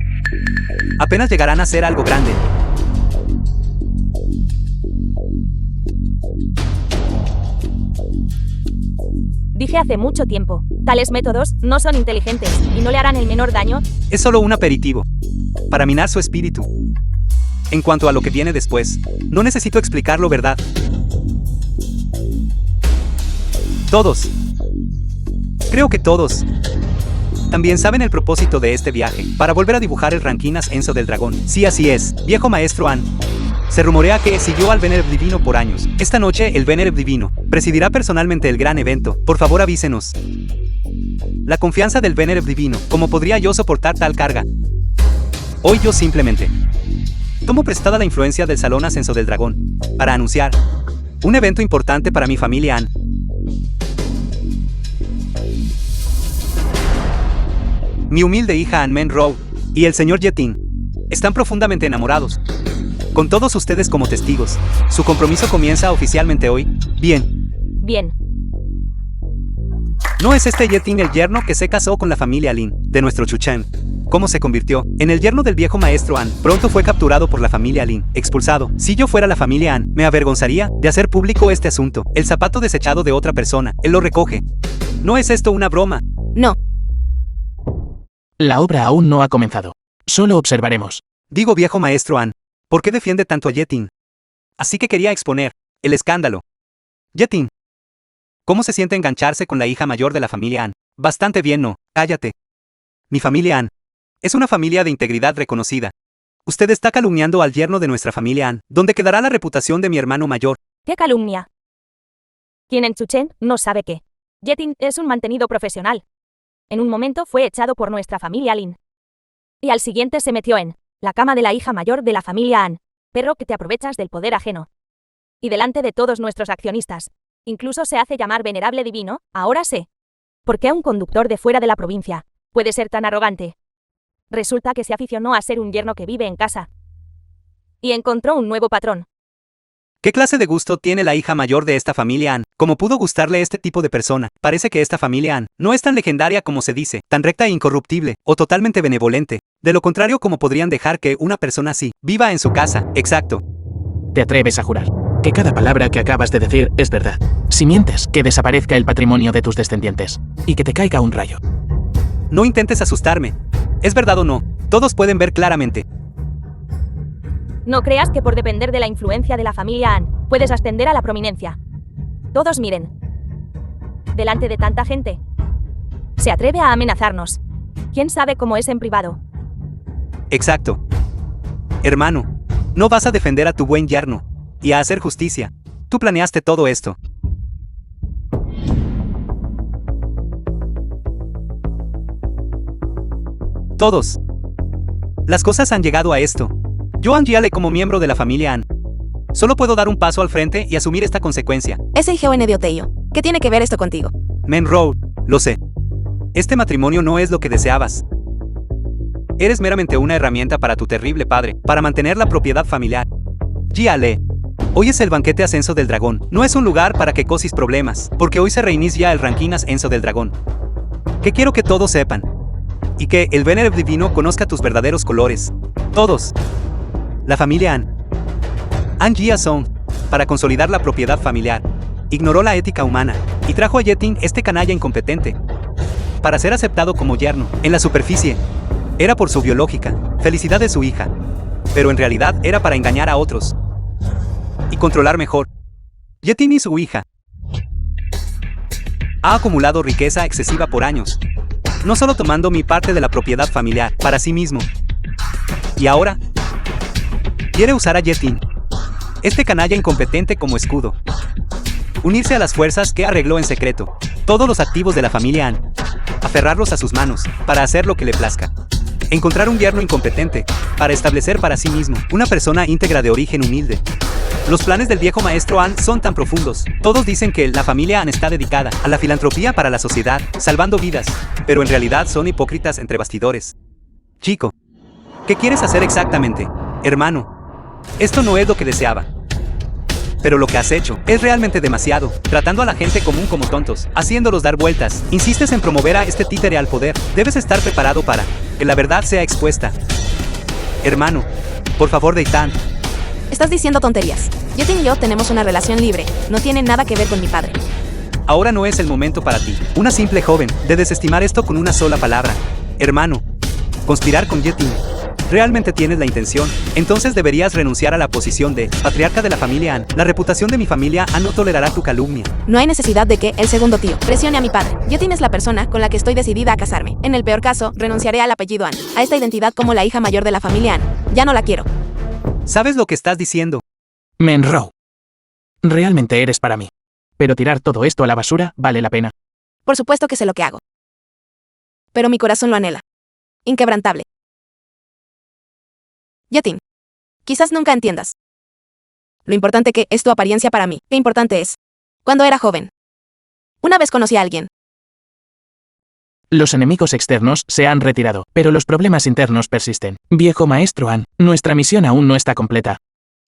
apenas llegarán a ser algo grande. Dije hace mucho tiempo, tales métodos no son inteligentes y no le harán el menor daño. Es solo un aperitivo para minar su espíritu. En cuanto a lo que viene después, no necesito explicarlo, ¿verdad? Todos. Creo que todos también saben el propósito de este viaje, para volver a dibujar el ranking Ascenso del Dragón. Sí, así es, viejo maestro An. Se rumorea que siguió al Venerable Divino por años. Esta noche el Venerable Divino presidirá personalmente el gran evento. Por favor, avísenos. La confianza del Venerable Divino. ¿Cómo podría yo soportar tal carga? Hoy yo simplemente tomo prestada la influencia del Salón Ascenso del Dragón para anunciar un evento importante para mi familia An. Mi humilde hija An Menrou y el señor Yetin están profundamente enamorados. Con todos ustedes como testigos, su compromiso comienza oficialmente hoy. Bien. Bien. ¿No es este Yetin el yerno que se casó con la familia Lin, de nuestro Chuchen? ¿Cómo se convirtió en el yerno del viejo maestro An? Pronto fue capturado por la familia Lin, expulsado. Si yo fuera la familia An, me avergonzaría de hacer público este asunto. El zapato desechado de otra persona, él lo recoge. ¿No es esto una broma? No. La obra aún no ha comenzado. Solo observaremos. Digo, viejo maestro An, ¿por qué defiende tanto a Yetin? Así que quería exponer el escándalo. Yetin, ¿cómo se siente engancharse con la hija mayor de la familia An? Bastante bien, ¿no? Cállate. Mi familia An es una familia de integridad reconocida. Usted está calumniando al yerno de nuestra familia An. ¿Dónde quedará la reputación de mi hermano mayor? ¿Qué calumnia? Quien en Chuchen no sabe qué. Yetin es un mantenido profesional. En un momento fue echado por nuestra familia Lin. Y al siguiente se metió en la cama de la hija mayor de la familia An. Perro que te aprovechas del poder ajeno. Y delante de todos nuestros accionistas. Incluso se hace llamar venerable divino, ahora sé. ¿Por qué un conductor de fuera de la provincia puede ser tan arrogante? Resulta que se aficionó a ser un yerno que vive en casa. Y encontró un nuevo patrón. ¿Qué clase de gusto tiene la hija mayor de esta familia An? ¿Cómo pudo gustarle este tipo de persona? Parece que esta familia An no es tan legendaria como se dice, tan recta e incorruptible, o totalmente benevolente. De lo contrario, ¿cómo podrían dejar que una persona así viva en su casa? Exacto. ¿Te atreves a jurar que cada palabra que acabas de decir es verdad? Si mientes, que desaparezca el patrimonio de tus descendientes y que te caiga un rayo. No intentes asustarme. ¿Es verdad o no? Todos pueden ver claramente. No creas que por depender de la influencia de la familia An, puedes ascender a la prominencia. Todos miren. Delante de tanta gente. Se atreve a amenazarnos. ¿Quién sabe cómo es en privado? Exacto. Hermano, no vas a defender a tu buen yerno y a hacer justicia. Tú planeaste todo esto. Todos. Las cosas han llegado a esto. Yo Angiale como miembro de la familia An. Solo puedo dar un paso al frente y asumir esta consecuencia. Ese IGON de Oteio. ¿Qué tiene que ver esto contigo? Menroe, lo sé. Este matrimonio no es lo que deseabas. Eres meramente una herramienta para tu terrible padre, para mantener la propiedad familiar. Giale. Hoy es el banquete ascenso del dragón. No es un lugar para que cosis problemas, porque hoy se reinicia el ranking ascenso del dragón. Que quiero que todos sepan. Y que el venerable divino conozca tus verdaderos colores. Todos. La familia An Jia Song, para consolidar la propiedad familiar, ignoró la ética humana y trajo a Yetin, este canalla incompetente, para ser aceptado como yerno. En la superficie, era por su biológica felicidad de su hija, pero en realidad era para engañar a otros y controlar mejor. Yetin y su hija ha acumulado riqueza excesiva por años, no solo tomando mi parte de la propiedad familiar para sí mismo, y ahora quiere usar a Yetin, este canalla incompetente, como escudo. Unirse a las fuerzas que arregló en secreto, todos los activos de la familia An, aferrarlos a sus manos, para hacer lo que le plazca. Encontrar un yerno incompetente, para establecer para sí mismo una persona íntegra de origen humilde. Los planes del viejo maestro An son tan profundos. Todos dicen que la familia An está dedicada a la filantropía para la sociedad, salvando vidas, pero en realidad son hipócritas entre bastidores. Chico, ¿qué quieres hacer exactamente, hermano? Esto no es lo que deseaba. Pero lo que has hecho es realmente demasiado, tratando a la gente común como tontos, haciéndolos dar vueltas. Insistes en promover a este títere al poder. Debes estar preparado para que la verdad sea expuesta. Hermano, por favor, Deitan. Estás diciendo tonterías. Yetin y yo tenemos una relación libre. No tiene nada que ver con mi padre. Ahora no es el momento para ti, una simple joven, de desestimar esto con una sola palabra. Hermano, conspirar con Yetin. ¿Realmente tienes la intención? Entonces deberías renunciar a la posición de patriarca de la familia An. La reputación de mi familia An no tolerará tu calumnia. No hay necesidad de que el segundo tío presione a mi padre. Yetin es la persona con la que estoy decidida a casarme. En el peor caso, renunciaré al apellido An, a esta identidad como la hija mayor de la familia An. Ya no la quiero. ¿Sabes lo que estás diciendo? Menroe. Realmente eres para mí. Pero tirar todo esto a la basura vale la pena. Por supuesto que sé lo que hago. Pero mi corazón lo anhela. Inquebrantable. Yetin. Quizás nunca entiendas lo importante que es tu apariencia para mí. Qué importante es. Cuando era joven. Una vez conocí a alguien. Los enemigos externos se han retirado, pero los problemas internos persisten. Viejo maestro An, nuestra misión aún no está completa.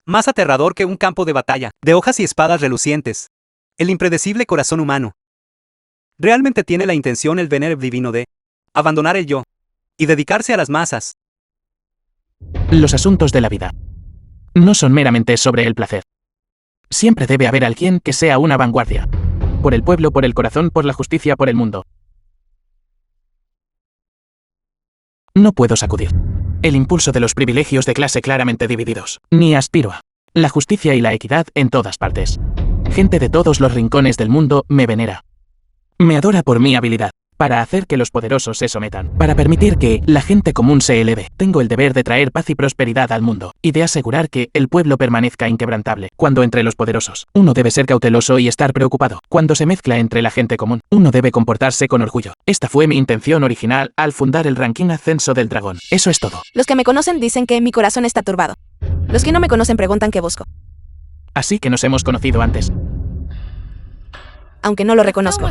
Más aterrador que un campo de batalla, de hojas y espadas relucientes. El impredecible corazón humano. Realmente tiene la intención el venerable divino de abandonar el yo y dedicarse a las masas. Los asuntos de la vida no son meramente sobre el placer. Siempre debe haber alguien que sea una vanguardia. Por el pueblo, por el corazón, por la justicia, por el mundo. No puedo sacudir el impulso de los privilegios de clase claramente divididos, ni aspiro a la justicia y la equidad en todas partes. Gente de todos los rincones del mundo me venera. Me adora por mi habilidad para hacer que los poderosos se sometan, para permitir que la gente común se eleve. Tengo el deber de traer paz y prosperidad al mundo, y de asegurar que el pueblo permanezca inquebrantable. Cuando entre los poderosos, uno debe ser cauteloso y estar preocupado. Cuando se mezcla entre la gente común, uno debe comportarse con orgullo. Esta fue mi intención original al fundar el ranking Ascenso del Dragón. Eso es todo. Los que me conocen dicen que mi corazón está turbado. Los que no me conocen preguntan qué busco, Así que nos hemos conocido antes. aunque no lo reconozco.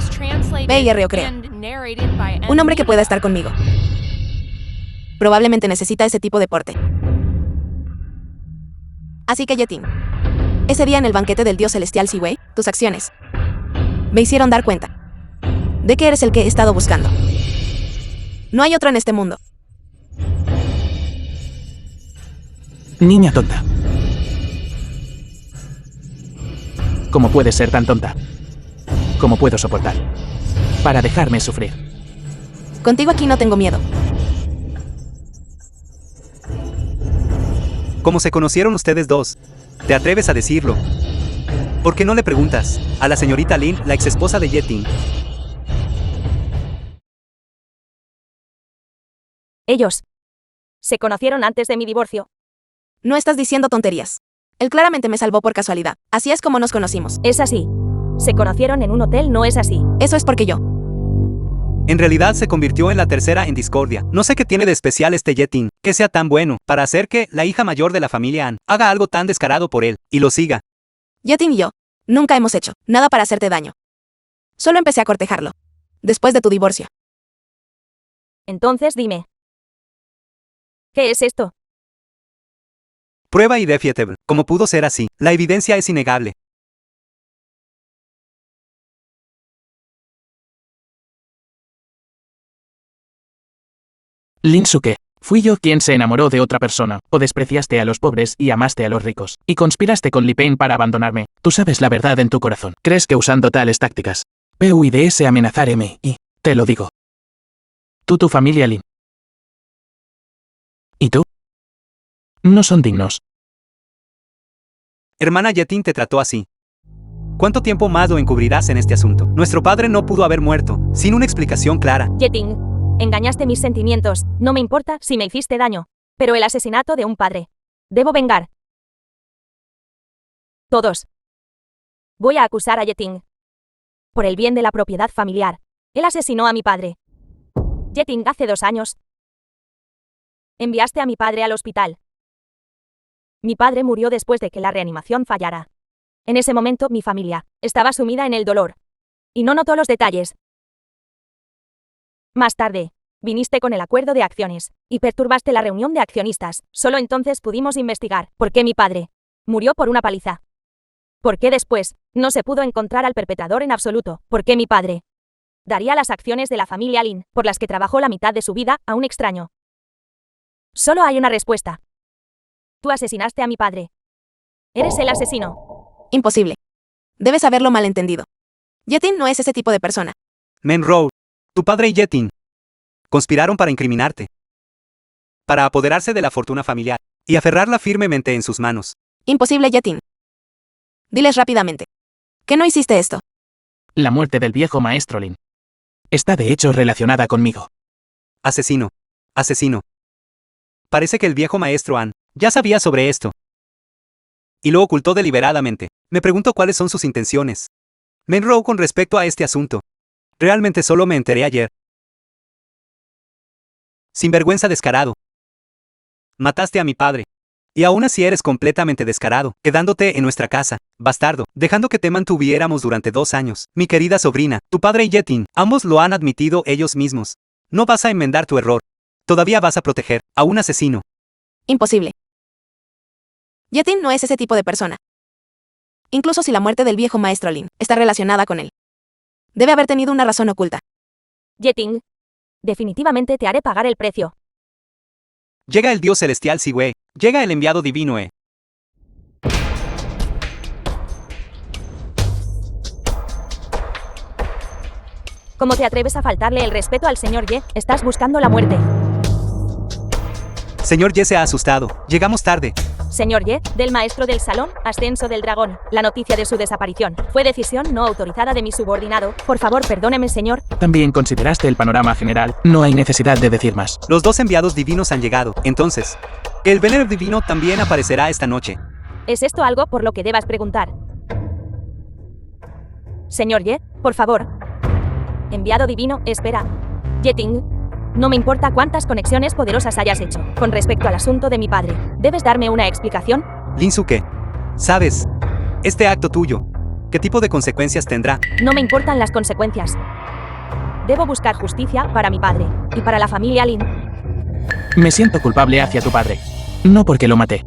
Ve y creo. Un hombre que pueda estar conmigo. Probablemente necesita ese tipo de porte. Así que Yetin, ese día en el banquete del dios celestial Siwei, tus acciones me hicieron dar cuenta de que eres el que he estado buscando. No hay otro en este mundo. Niña tonta. ¿Cómo puedes ser tan tonta? ¿Cómo puedo soportar? Para dejarme sufrir. Contigo aquí no tengo miedo. ¿Cómo se conocieron ustedes dos? ¿Te atreves a decirlo? ¿Por qué no le preguntas a la señorita Lin, la exesposa de Yetin? Ellos se conocieron antes de mi divorcio. No estás diciendo tonterías. Él claramente me salvó por casualidad. Así es como nos conocimos. Es así. Se conocieron en un hotel, no es así. Eso es porque yo. En realidad se convirtió en la tercera en discordia. No sé qué tiene de especial este Yetin, que sea tan bueno, para hacer que la hija mayor de la familia An haga algo tan descarado por él, y lo siga. Yetin y yo nunca hemos hecho nada para hacerte daño. Solo empecé a cortejarlo después de tu divorcio. Entonces dime. ¿Qué es esto? Prueba indefeasible. ¿Cómo pudo ser así? La evidencia es innegable. Linsuke, fui yo quien se enamoró de otra persona, o despreciaste a los pobres y amaste a los ricos, y conspiraste con Li Pain para abandonarme. Tú sabes la verdad en tu corazón. ¿Crees que usando tales tácticas pudiese amenazarme? Y te lo digo. Tu familia Lin. ¿Y tú? No son dignos. Hermana Yetin te trató así. ¿Cuánto tiempo más lo encubrirás en este asunto? Nuestro padre no pudo haber muerto sin una explicación clara. Yetin, engañaste mis sentimientos. No me importa si me hiciste daño. Pero el asesinato de un padre. Debo vengar. Todos. Voy a acusar a Yetin. Por el bien de la propiedad familiar. Él asesinó a mi padre. Yetin, hace 2 años. Enviaste a mi padre al hospital. Mi padre murió después de que la reanimación fallara. En ese momento mi familia estaba sumida en el dolor. Y no notó los detalles. Más tarde, viniste con el acuerdo de acciones, y perturbaste la reunión de accionistas. Solo entonces pudimos investigar por qué mi padre murió por una paliza. ¿Por qué después no se pudo encontrar al perpetrador en absoluto? ¿Por qué mi padre daría las acciones de la familia Lin, por las que trabajó la mitad de su vida, a un extraño? Solo hay una respuesta. Tú asesinaste a mi padre. Eres el asesino. Imposible. Debes haberlo malentendido. Yetin no es ese tipo de persona. Monroe, tu padre y Yetin conspiraron para incriminarte, para apoderarse de la fortuna familiar y aferrarla firmemente en sus manos. Imposible, Yetin. Diles rápidamente que no hiciste esto. La muerte del viejo maestro Lin está de hecho relacionada conmigo. Asesino. Asesino. Parece que el viejo maestro An ya sabía sobre esto y lo ocultó deliberadamente. Me pregunto cuáles son sus intenciones. Monroe, con respecto a este asunto. Realmente solo me enteré ayer. Sinvergüenza descarado. Mataste a mi padre. Y aún así eres completamente descarado, quedándote en nuestra casa, bastardo, dejando que te mantuviéramos durante 2 años. Mi querida sobrina, tu padre y Yetin, ambos lo han admitido ellos mismos. No vas a enmendar tu error. Todavía vas a proteger a un asesino. Imposible. Yetin no es ese tipo de persona. Incluso si la muerte del viejo maestro Lin está relacionada con él, debe haber tenido una razón oculta. Yetin, definitivamente te haré pagar el precio. Llega el dios celestial Siwei. Llega el enviado divino ¿Cómo te atreves a faltarle el respeto al señor Ye? Estás buscando la muerte. Señor Ye se ha asustado. Llegamos tarde. Señor Ye, del maestro del salón, ascenso del dragón. La noticia de su desaparición fue decisión no autorizada de mi subordinado. Por favor, perdóneme, señor. También consideraste el panorama general. No hay necesidad de decir más. Los dos enviados divinos han llegado, entonces. El Venerable Divino también aparecerá esta noche. ¿Es esto algo por lo que debas preguntar? Señor Ye, por favor. Enviado divino, espera. Yeting. No me importa cuántas conexiones poderosas hayas hecho. Con respecto al asunto de mi padre, ¿debes darme una explicación? Linsuke, ¿sabes? Este acto tuyo, ¿qué tipo de consecuencias tendrá? No me importan las consecuencias. Debo buscar justicia para mi padre y para la familia Lin. Me siento culpable hacia tu padre. No porque lo maté,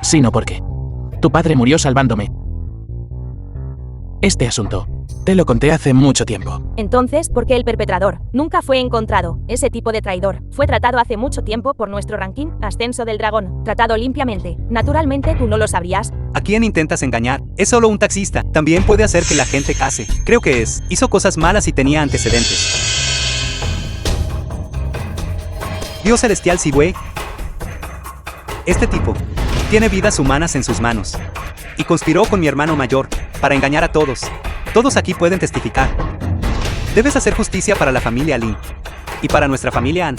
sino porque tu padre murió salvándome. Este asunto te lo conté hace mucho tiempo. Entonces, ¿por qué el perpetrador nunca fue encontrado? Ese tipo de traidor fue tratado hace mucho tiempo por nuestro ranking Ascenso del Dragón. Tratado limpiamente. Naturalmente tú no lo sabrías. ¿A quién intentas engañar? Es solo un taxista. También puede hacer que la gente case. Creo que hizo cosas malas y tenía antecedentes. Dios celestial Siwei. Este tipo tiene vidas humanas en sus manos. Y conspiró con mi hermano mayor para engañar a todos. Todos aquí pueden testificar. Debes hacer justicia para la familia Lin y para nuestra familia An.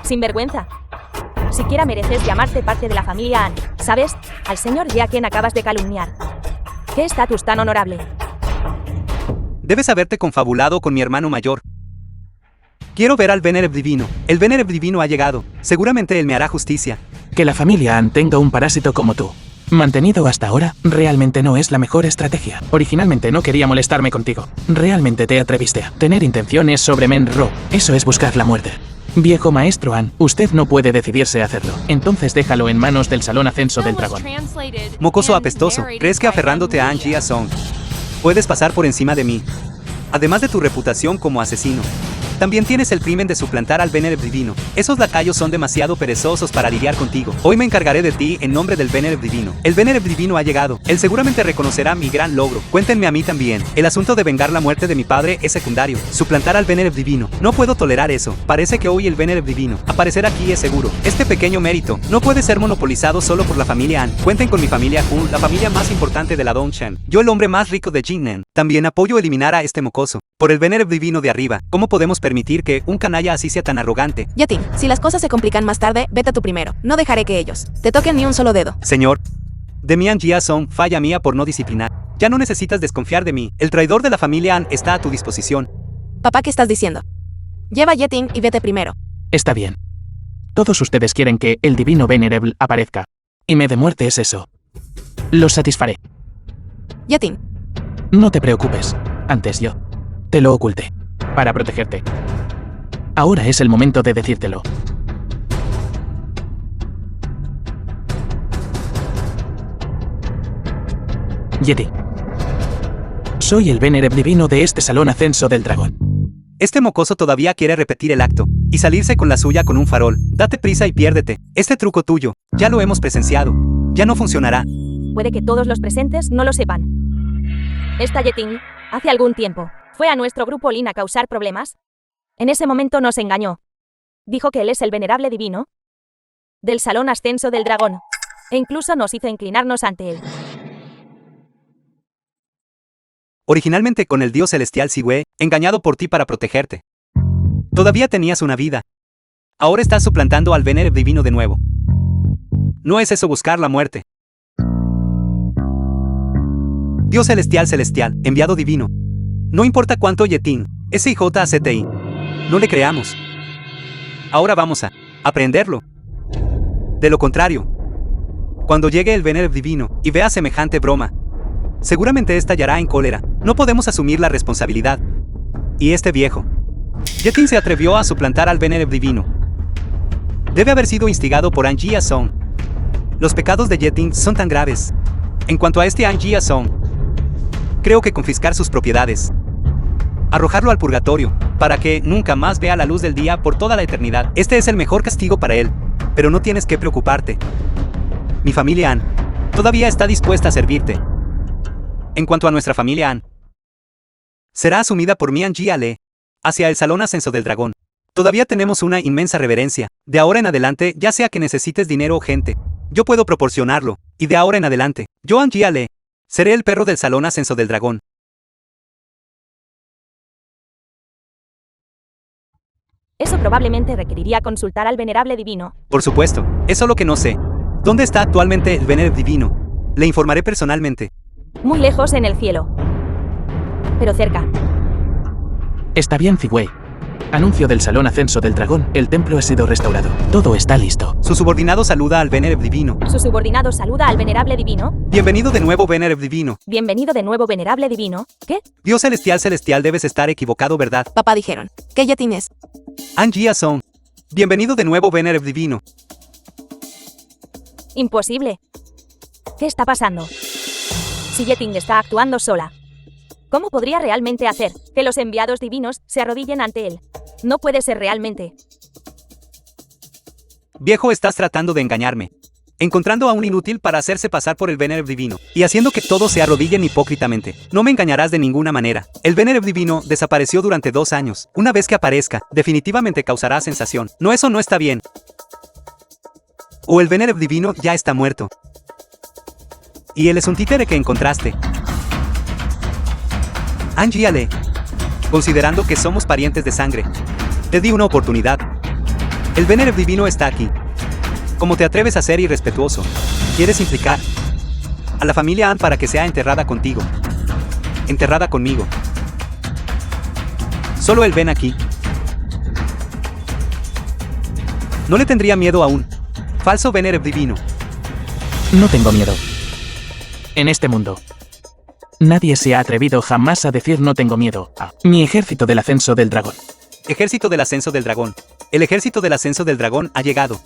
Sin vergüenza. Siquiera mereces llamarte parte de la familia An. ¿Sabes? Al señor Ye a quien acabas de calumniar. ¿Qué estatus tan honorable? Debes haberte confabulado con mi hermano mayor. Quiero ver al Venerable Divino. El Venerable Divino ha llegado. Seguramente él me hará justicia. Que la familia An tenga un parásito como tú, mantenido hasta ahora, realmente no es la mejor estrategia. Originalmente no quería molestarme contigo. Realmente te atreviste a tener intenciones sobre Menro. Eso es buscar la muerte. Viejo maestro An, usted no puede decidirse a hacerlo. Entonces déjalo en manos del Salón Ascenso del Dragón. Mocoso apestoso, ¿crees que aferrándote a An Jia Song puedes pasar por encima de mí? Además de tu reputación como asesino, también tienes el crimen de suplantar al Venerable Divino. Esos lacayos son demasiado perezosos para lidiar contigo. Hoy me encargaré de ti en nombre del Venerable Divino. El Venerable Divino ha llegado. Él seguramente reconocerá mi gran logro. Cuéntenme a mí también. El asunto de vengar la muerte de mi padre es secundario. Suplantar al Venerable Divino. No puedo tolerar eso. Parece que hoy el Venerable Divino aparecer aquí es seguro. Este pequeño mérito no puede ser monopolizado solo por la familia An. Cuenten con mi familia Hun, la familia más importante de la Dongshan. Yo el hombre más rico de Jinnan. También apoyo eliminar a este mocoso. Por el Venerable Divino de arriba, ¿cómo podemos permitir que un canalla así sea tan arrogante? Yeting, si las cosas se complican más tarde, vete tú primero. No dejaré que ellos te toquen ni un solo dedo. Señor, Demian Jia Song, falla mía por no disciplinar. Ya no necesitas desconfiar de mí. El traidor de la familia An está a tu disposición. Papá, ¿qué estás diciendo? Lleva a Yeting y vete primero. Está bien. Todos ustedes quieren que el Divino Venerable aparezca. Y me de muerte es eso. Los satisfaré. Yeting, No te preocupes. Antes yo te lo oculté. Para protegerte. Ahora es el momento de decírtelo. Yeti. Soy el Venerable Divino de este Salón Ascenso del Dragón. Este mocoso todavía quiere repetir el acto y salirse con la suya con un farol. Date prisa y piérdete. Este truco tuyo, ya lo hemos presenciado. Ya no funcionará. Puede que todos los presentes no lo sepan. Esta Yeting, hace algún tiempo, fue a nuestro grupo Lin a causar problemas. En ese momento nos engañó. Dijo que él es el Venerable Divino del Salón Ascenso del Dragón. E incluso nos hizo inclinarnos ante él. Originalmente con el dios celestial Siwei, engañado por ti para protegerte. Todavía tenías una vida. Ahora estás suplantando al Venerable Divino de nuevo. No es eso buscar la muerte. Dios celestial celestial, enviado divino. No importa cuánto Yeting, SIJCTI. No le creamos. Ahora vamos a aprenderlo. De lo contrario, cuando llegue el Venerable Divino y vea semejante broma, seguramente estallará en cólera. No podemos asumir la responsabilidad. Y este viejo Yeting se atrevió a suplantar al Venerable Divino. Debe haber sido instigado por An Jia Song. Los pecados de Yeting son tan graves. En cuanto a este An Jia Song, creo que confiscar sus propiedades, arrojarlo al purgatorio, para que nunca más vea la luz del día por toda la eternidad. Este es el mejor castigo para él. Pero no tienes que preocuparte. Mi familia An todavía está dispuesta a servirte. En cuanto a nuestra familia An, será asumida por mi An Jia Le, hacia el Salón Ascenso del Dragón. Todavía tenemos una inmensa reverencia. De ahora en adelante, ya sea que necesites dinero o gente, Yo puedo proporcionarlo, y de ahora en adelante, yo Angie seré el perro del Salón Ascenso del Dragón. Eso probablemente requeriría consultar al venerable divino. Por supuesto, es solo que no sé. ¿Dónde está actualmente el venerable divino? Le informaré personalmente. Muy lejos en el cielo. Pero cerca. Está bien, Ziwei. Anuncio del Salón Ascenso del Dragón, el templo ha sido restaurado. Todo está listo. Su subordinado saluda al venerable divino. Su subordinado saluda al venerable divino. Bienvenido de nuevo, venerable divino. Bienvenido de nuevo, venerable divino. ¿Qué? Dios celestial, debes estar equivocado, ¿verdad? Papá dijeron. ¿Qué Yeting es? Angie Song. Bienvenido de nuevo, venerable divino. Imposible. ¿Qué está pasando? Si Yeting está actuando sola, ¿cómo podría realmente hacer que los enviados divinos se arrodillen ante él? No puede ser realmente. Viejo, estás tratando de engañarme. Encontrando a un inútil para hacerse pasar por el venerable divino, y haciendo que todos se arrodillen hipócritamente. No me engañarás de ninguna manera. El venerable divino desapareció durante 2 años. Una vez que aparezca, definitivamente causará sensación. No, eso no está bien. O el venerable divino ya está muerto. Y él es un títere que encontraste. Angie, considerando que somos parientes de sangre, te di una oportunidad. El venerable divino está aquí. ¿Cómo te atreves a ser irrespetuoso? ¿Quieres implicar a la familia An para que sea enterrada contigo? Enterrada conmigo. Solo él ven aquí. No le tendría miedo a un falso venerable divino. No tengo miedo. En este mundo, nadie se ha atrevido jamás a decir no tengo miedo a mi ejército del ascenso del dragón. Ejército del ascenso del dragón. El ejército del ascenso del dragón ha llegado.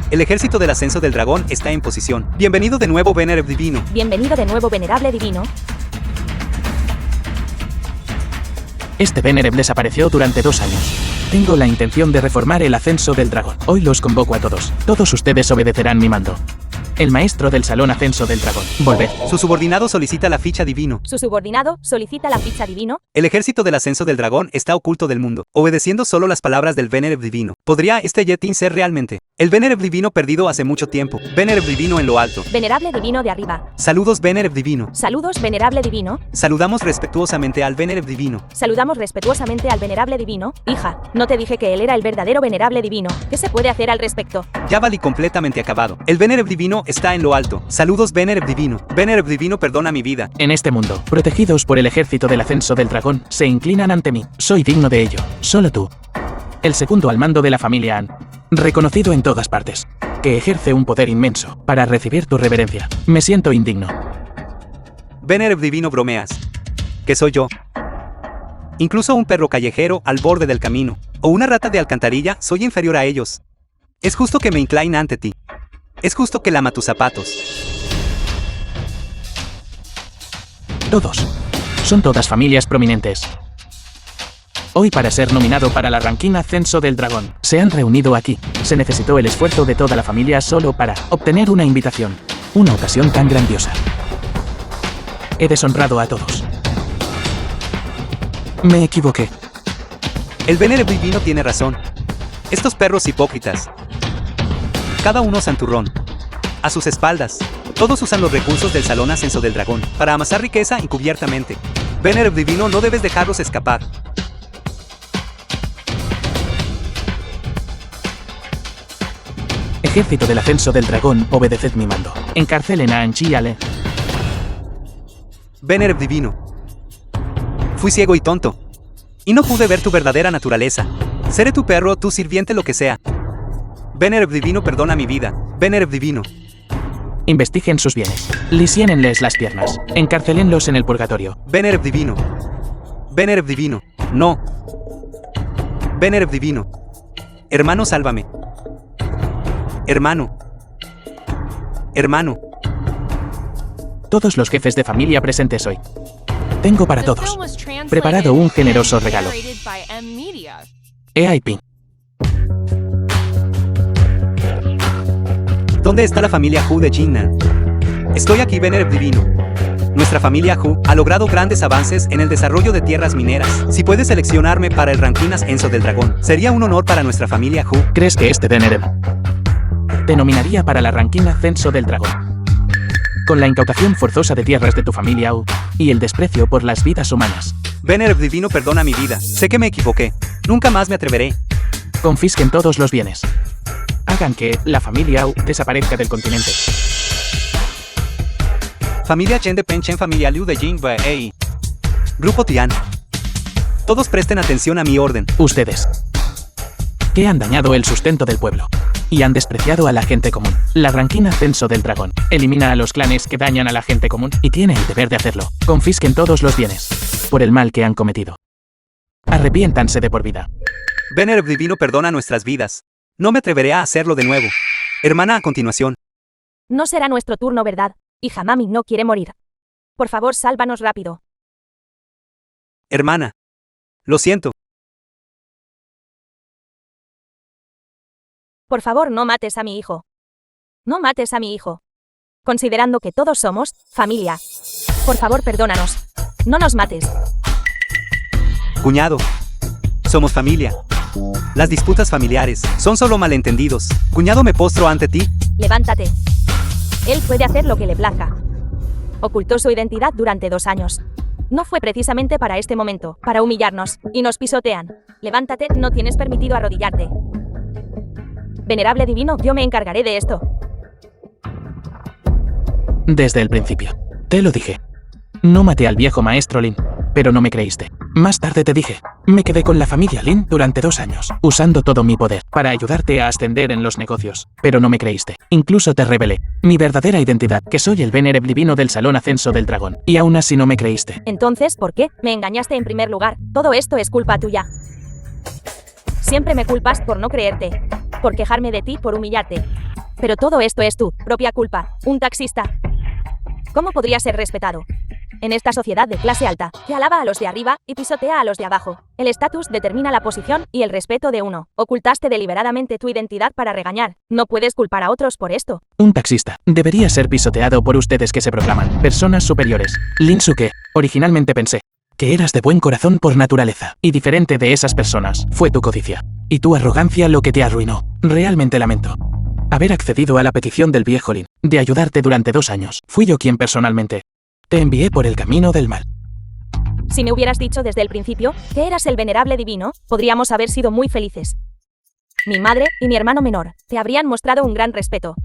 El ejército del ascenso del dragón está en posición. Bienvenido de nuevo, venerable divino. Bienvenido de nuevo, venerable divino. Este venerable desapareció durante 2 años. Tengo la intención de reformar el ascenso del dragón. Hoy los convoco a todos. Todos ustedes obedecerán mi mando. El maestro del Salón Ascenso del Dragón. Volved. Su subordinado solicita la ficha divino. Su subordinado solicita la ficha divino. El ejército del ascenso del dragón está oculto del mundo, obedeciendo solo las palabras del venerable divino. ¿Podría este Yeting ser realmente el venerable divino perdido hace mucho tiempo? Venerable divino en lo alto. Venerable divino de arriba. Saludos, venerable divino. Saludos, venerable divino. Saludamos respetuosamente al venerable divino. Saludamos respetuosamente al venerable divino. Hija, no te dije que él era el verdadero venerable divino. ¿Qué se puede hacer al respecto? Ya valí completamente acabado. El venerable divino está en lo alto. Saludos, venerable divino. Venerable divino, perdona mi vida. En este mundo, protegidos por el ejército del ascenso del dragón, se inclinan ante mí. Soy digno de ello. Solo tú. El segundo al mando de la familia An. Reconocido en todas partes. Que ejerce un poder inmenso para recibir tu reverencia. Me siento indigno. Venerable divino, bromeas. ¿Qué soy yo? Incluso un perro callejero al borde del camino, o una rata de alcantarilla, soy inferior a ellos. Es justo que me incline ante ti. Es justo que lama tus zapatos. Todos. Son todas familias prominentes. Hoy, para ser nominado para la ranking Ascenso del Dragón, se han reunido aquí. Se necesitó el esfuerzo de toda la familia solo para obtener una invitación. Una ocasión tan grandiosa. He deshonrado a todos. Me equivoqué. El venerable divino tiene razón. Estos perros hipócritas. Cada uno santurrón. A sus espaldas. Todos usan los recursos del Salón Ascenso del Dragón para amasar riqueza encubiertamente. Venerable divino, no debes dejarlos escapar. Ejército del Ascenso del Dragón, obedeced mi mando. Encarcelen a Angie. Venerable divino. Fui ciego y tonto. Y no pude ver tu verdadera naturaleza. Seré tu perro, tu sirviente, lo que sea. Venerable divino, perdona mi vida. Venerable divino. Investiguen sus bienes. Lisiénenles las piernas. Encarcelenlos en el purgatorio. Venerable divino. Venerable divino. No. Venerable divino. Hermano, sálvame. Hermano. Hermano. Todos los jefes de familia presentes hoy. Tengo para The todos film was translated preparado un and generoso regalo. narrated by M Media. EIP. ¿Dónde está la familia Hu de Jinnan? Estoy aquí, venerable divino. Nuestra familia Hu ha logrado grandes avances en el desarrollo de tierras mineras. Si puedes seleccionarme para el ranking Ascenso del Dragón, sería un honor para nuestra familia Hu. ¿Crees que este Venerable te nominaría para la ranking Ascenso del Dragón? Con la incautación forzosa de tierras de tu familia Hu y el desprecio por las vidas humanas. Venerable Divino, perdona mi vida. Sé que me equivoqué. Nunca más me atreveré. Confisquen todos los bienes. Hagan que la familia Hu desaparezca del continente. Familia Chen de Penchen, familia Liu de Jing Wei. Grupo Tian. Todos presten atención a mi orden. Ustedes, que han dañado el sustento del pueblo y han despreciado a la gente común. La ranking Ascenso del Dragón elimina a los clanes que dañan a la gente común y tiene el deber de hacerlo. Confisquen todos los bienes por el mal que han cometido. Arrepiéntanse de por vida. Venerable Divino, perdona nuestras vidas. No me atreveré a hacerlo de nuevo. Hermana, a continuación. No será nuestro turno, ¿verdad? Hija, mami no quiere morir. Por favor, sálvanos rápido. Hermana. Lo siento. Por favor, no mates a mi hijo. No mates a mi hijo. Considerando que todos somos familia. Por favor, perdónanos. No nos mates. Cuñado. Somos familia. Las disputas familiares son solo malentendidos. Cuñado, me postro ante ti. Levántate. Él puede hacer lo que le plazca. Ocultó su identidad durante 2 años. No fue precisamente para este momento, para humillarnos, y nos pisotean. Levántate, no tienes permitido arrodillarte. Venerable Divino, yo me encargaré de esto. Desde el principio. Te lo dije. No maté al viejo maestro Lin, pero no me creíste. Más tarde te dije, me quedé con la familia Lin durante 2 años, usando todo mi poder para ayudarte a ascender en los negocios, pero no me creíste. Incluso te revelé mi verdadera identidad, que soy el Venerable Divino del Salón Ascenso del Dragón, y aún así no me creíste. Entonces, ¿por qué? Me engañaste en primer lugar. Todo esto es culpa tuya. Siempre me culpas por no creerte, por quejarme de ti, por humillarte. Pero todo esto es tu propia culpa. Un taxista. ¿Cómo podría ser respetado en esta sociedad de clase alta, que alaba a los de arriba y pisotea a los de abajo? El estatus determina la posición y el respeto de uno. Ocultaste deliberadamente tu identidad para regañar. No puedes culpar a otros por esto. Un taxista debería ser pisoteado por ustedes que se proclaman personas superiores. Lin Suke, originalmente pensé que eras de buen corazón por naturaleza, y diferente de esas personas fue tu codicia y tu arrogancia lo que te arruinó. Realmente lamento haber accedido a la petición del viejo Lin de ayudarte durante 2 años. Fui yo quien personalmente te envié por el camino del mal. Si me hubieras dicho desde el principio que eras el Venerable Divino, podríamos haber sido muy felices. Mi madre y mi hermano menor te habrían mostrado un gran respeto.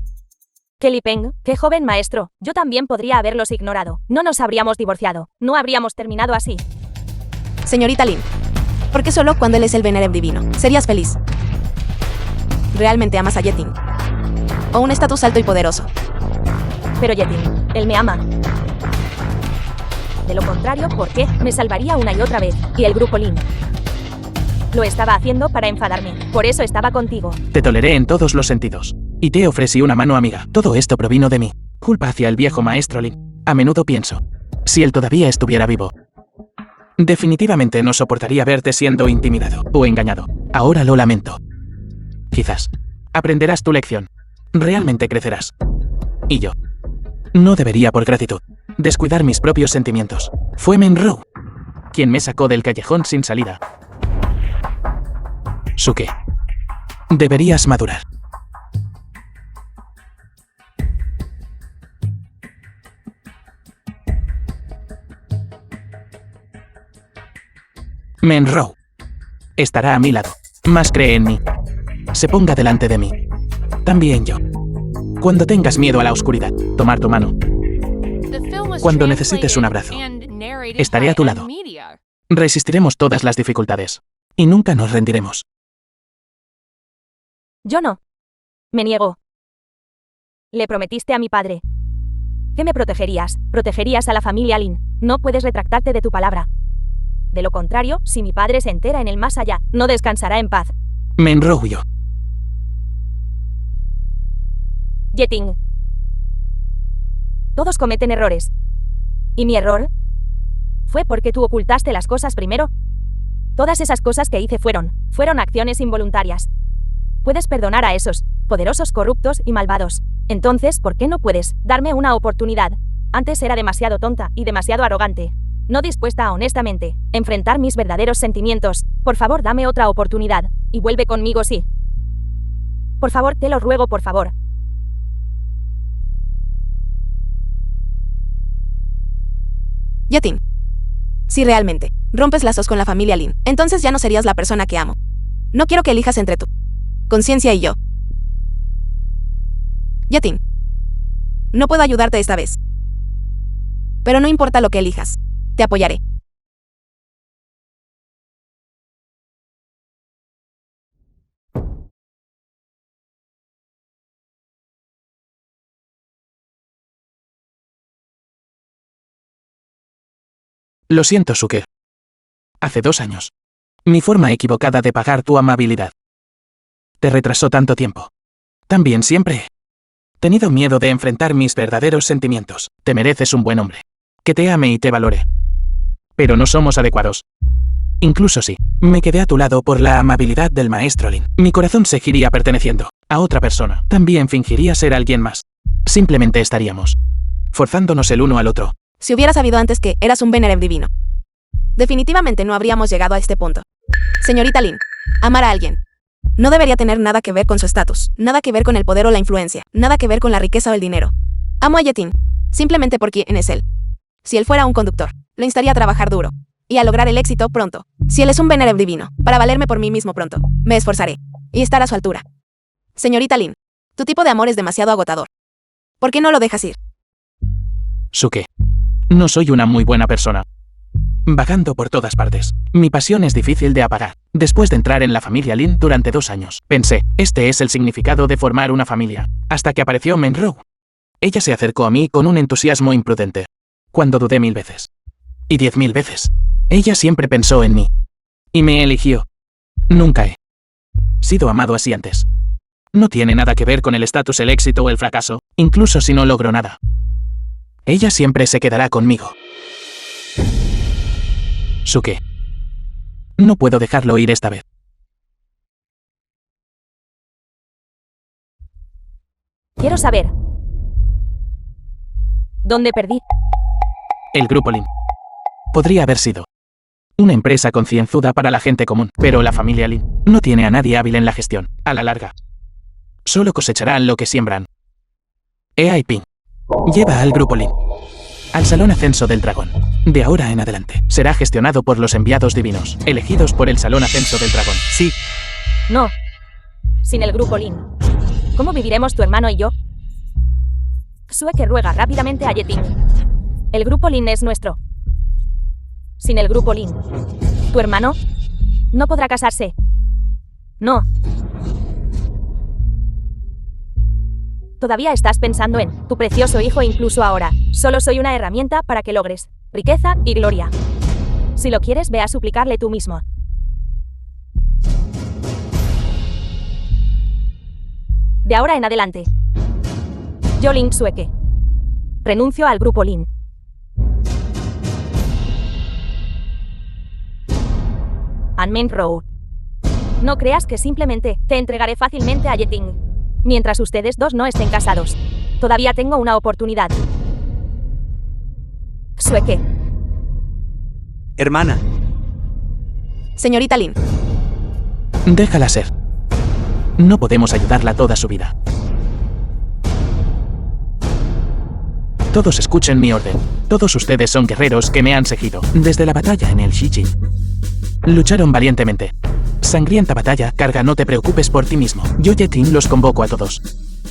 Kelly Peng, qué joven maestro, yo también podría haberlos ignorado. No nos habríamos divorciado, no habríamos terminado así. Señorita Lin, ¿por qué solo cuando él es el Venerable Divino serías feliz? ¿Realmente amas a Yeting? ¿O un estatus alto y poderoso? Pero Yeting, él me ama. De lo contrario, ¿por qué? Me salvaría una y otra vez. Y el grupo Lin lo estaba haciendo para enfadarme. Por eso estaba contigo. Te toleré en todos los sentidos. Y te ofrecí una mano amiga. Todo esto provino de mí. Culpa hacia el viejo maestro Lin. A menudo pienso, si él todavía estuviera vivo, definitivamente no soportaría verte siendo intimidado o engañado. Ahora lo lamento. Quizás aprenderás tu lección. Realmente crecerás. Y yo no debería, por gratitud, descuidar mis propios sentimientos. Fue Menrou quien me sacó del callejón sin salida. Suke, deberías madurar. Menrou estará a mi lado. Más cree en mí. Se ponga delante de mí. También yo. Cuando tengas miedo a la oscuridad, tomar tu mano. Cuando necesites un abrazo, estaré a tu lado. Resistiremos todas las dificultades. Y nunca nos rendiremos. Yo no. Me niego. Le prometiste a mi padre que me protegerías. Protegerías a la familia Lin. No puedes retractarte de tu palabra. De lo contrario, si mi padre se entera en el más allá, no descansará en paz. Menrou y yo. Yeting. Todos cometen errores. ¿Y mi error? ¿Fue porque tú ocultaste las cosas primero? Todas esas cosas que hice fueron acciones involuntarias. Puedes perdonar a esos poderosos corruptos y malvados. Entonces, ¿por qué no puedes darme una oportunidad Antes era demasiado tonta y demasiado arrogante. No dispuesta a honestamente enfrentar mis verdaderos sentimientos. Por favor, dame otra oportunidad y vuelve conmigo, sí. Por favor, te lo ruego, por favor. Yetin. Si realmente rompes lazos con la familia Lin, entonces ya no serías la persona que amo. No quiero que elijas entre tu conciencia y yo. Yetin. No puedo ayudarte esta vez. Pero no importa lo que elijas. Te apoyaré. Lo siento, Suke. Hace 2 años. Mi forma equivocada de pagar tu amabilidad te retrasó tanto tiempo. También siempre he tenido miedo de enfrentar mis verdaderos sentimientos. Te mereces un buen hombre, que te ame y te valore. Pero no somos adecuados. Incluso si me quedé a tu lado por la amabilidad del maestro Lin, mi corazón seguiría perteneciendo a otra persona. También fingiría ser alguien más. Simplemente estaríamos forzándonos el uno al otro. Si hubiera sabido antes que eras un Venerable divino, definitivamente no habríamos llegado a este punto. Señorita Lin, amar a alguien no debería tener nada que ver con su estatus, nada que ver con el poder o la influencia, nada que ver con la riqueza o el dinero. Amo a Yetin, simplemente por quien es él. Si él fuera un conductor, lo instaría a trabajar duro y a lograr el éxito pronto. Si él es un Venerable divino, para valerme por mí mismo pronto, me esforzaré y estar a su altura. Señorita Lin, tu tipo de amor es demasiado agotador. ¿Por qué no lo dejas ir? Suke. No soy una muy buena persona. Vagando por todas partes. Mi pasión es difícil de apagar. Después de entrar en la familia Lin durante 2 años, pensé, este es el significado de formar una familia. Hasta que apareció Menrou. Ella se acercó a mí con un entusiasmo imprudente. Cuando dudé 1000 veces. Y 10.000 veces. Ella siempre pensó en mí. Y me eligió. Nunca he sido amado así antes. No tiene nada que ver con el estatus, el éxito o el fracaso, incluso si no logro nada. Ella siempre se quedará conmigo. Suke. No puedo dejarlo ir esta vez. Quiero saber. ¿Dónde perdí? El Grupo Lin. Podría haber sido una empresa concienzuda para la gente común, pero la familia Lin no tiene a nadie hábil en la gestión. A la larga, solo cosecharán lo que siembran. Ping. Lleva al Grupo Lin al Salón Ascenso del Dragón. De ahora en adelante, será gestionado por los enviados divinos, elegidos por el Salón Ascenso del Dragón. Sí. No. Sin el Grupo Lin. ¿Cómo viviremos tu hermano y yo? Sueke ruega rápidamente a Yetin. El Grupo Lin es nuestro. Sin el Grupo Lin, ¿tu hermano no podrá casarse? No. Todavía estás pensando en tu precioso hijo incluso ahora. Solo soy una herramienta para que logres riqueza y gloria. Si lo quieres, ve a suplicarle tú mismo. De ahora en adelante, yo, Lin Sueke, renuncio al Grupo Lin. Anmen Road. No creas que simplemente te entregaré fácilmente a Yeting. Mientras ustedes dos no estén casados, todavía tengo una oportunidad. Sueke. Hermana. Señorita Lin. Déjala ser. No podemos ayudarla toda su vida. Todos escuchen mi orden. Todos ustedes son guerreros que me han seguido desde la batalla en el Shijin. Lucharon valientemente. Sangrienta batalla, carga, no te preocupes por ti mismo. Yo, Yetin, los convoco a todos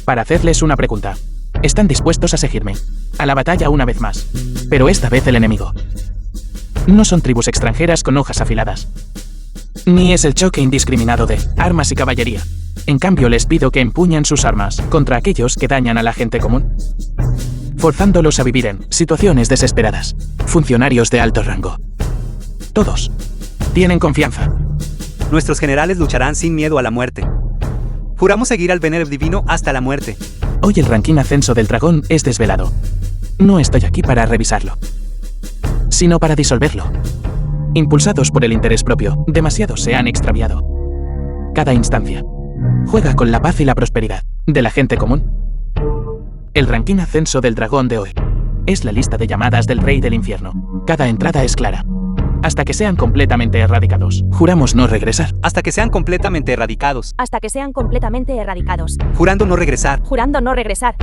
para hacerles una pregunta. ¿Están dispuestos a seguirme a la batalla una vez más? Pero esta vez el enemigo no son tribus extranjeras con hojas afiladas, ni es el choque indiscriminado de armas y caballería. En cambio, les pido que empuñen sus armas contra aquellos que dañan a la gente común, forzándolos a vivir en situaciones desesperadas. Funcionarios de alto rango. Todos tienen confianza. Nuestros generales lucharán sin miedo a la muerte. Juramos seguir al Venerable Divino hasta la muerte. Hoy el ranking ascenso del dragón es desvelado. No estoy aquí para revisarlo, sino para disolverlo. Impulsados por el interés propio, demasiados se han extraviado. Cada instancia juega con la paz y la prosperidad de la gente común. El ranking ascenso del dragón de hoy Es la lista de llamadas del rey del infierno. Cada entrada es clara. Hasta que sean completamente erradicados. Juramos no regresar. Hasta que sean completamente erradicados. Hasta que sean completamente erradicados. Jurando no regresar. Jurando no regresar.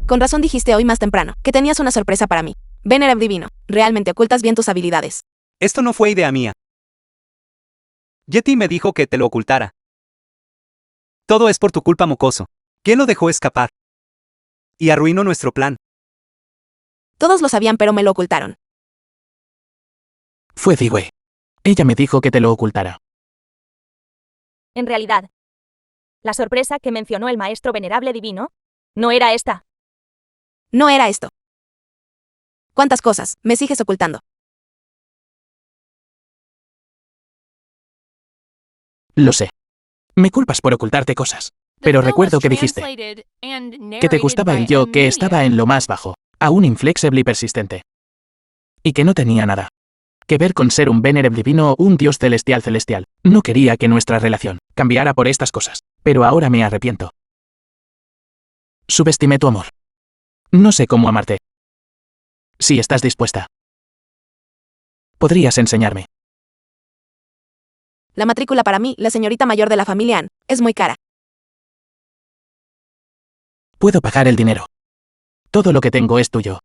Con razón dijiste hoy más temprano que tenías una sorpresa para mí. Venerable Divino, realmente ocultas bien tus habilidades. Esto no fue idea mía. Yeti me dijo que te lo ocultara. Todo es por tu culpa, mocoso. ¿Quién lo dejó escapar? Y arruinó nuestro plan. Todos lo sabían, pero me lo ocultaron. Fue Dewey. Ella me dijo que te lo ocultara. En realidad, la sorpresa que mencionó el maestro venerable divino no era esta. No era esto. ¿Cuántas cosas me sigues ocultando? Lo sé. Me culpas por ocultarte cosas. Pero recuerdo que dijiste que te gustaba el yo que estaba en lo más bajo, aún inflexible y persistente. Y que no tenía nada que ver con ser un venerable divino o un dios celestial. No quería que nuestra relación cambiara por estas cosas, pero ahora me arrepiento. Subestimé tu amor. No sé cómo amarte. Si estás dispuesta, podrías enseñarme. La matrícula para mí, la señorita mayor de la familia Ann, es muy cara. Puedo pagar el dinero. Todo lo que tengo es tuyo.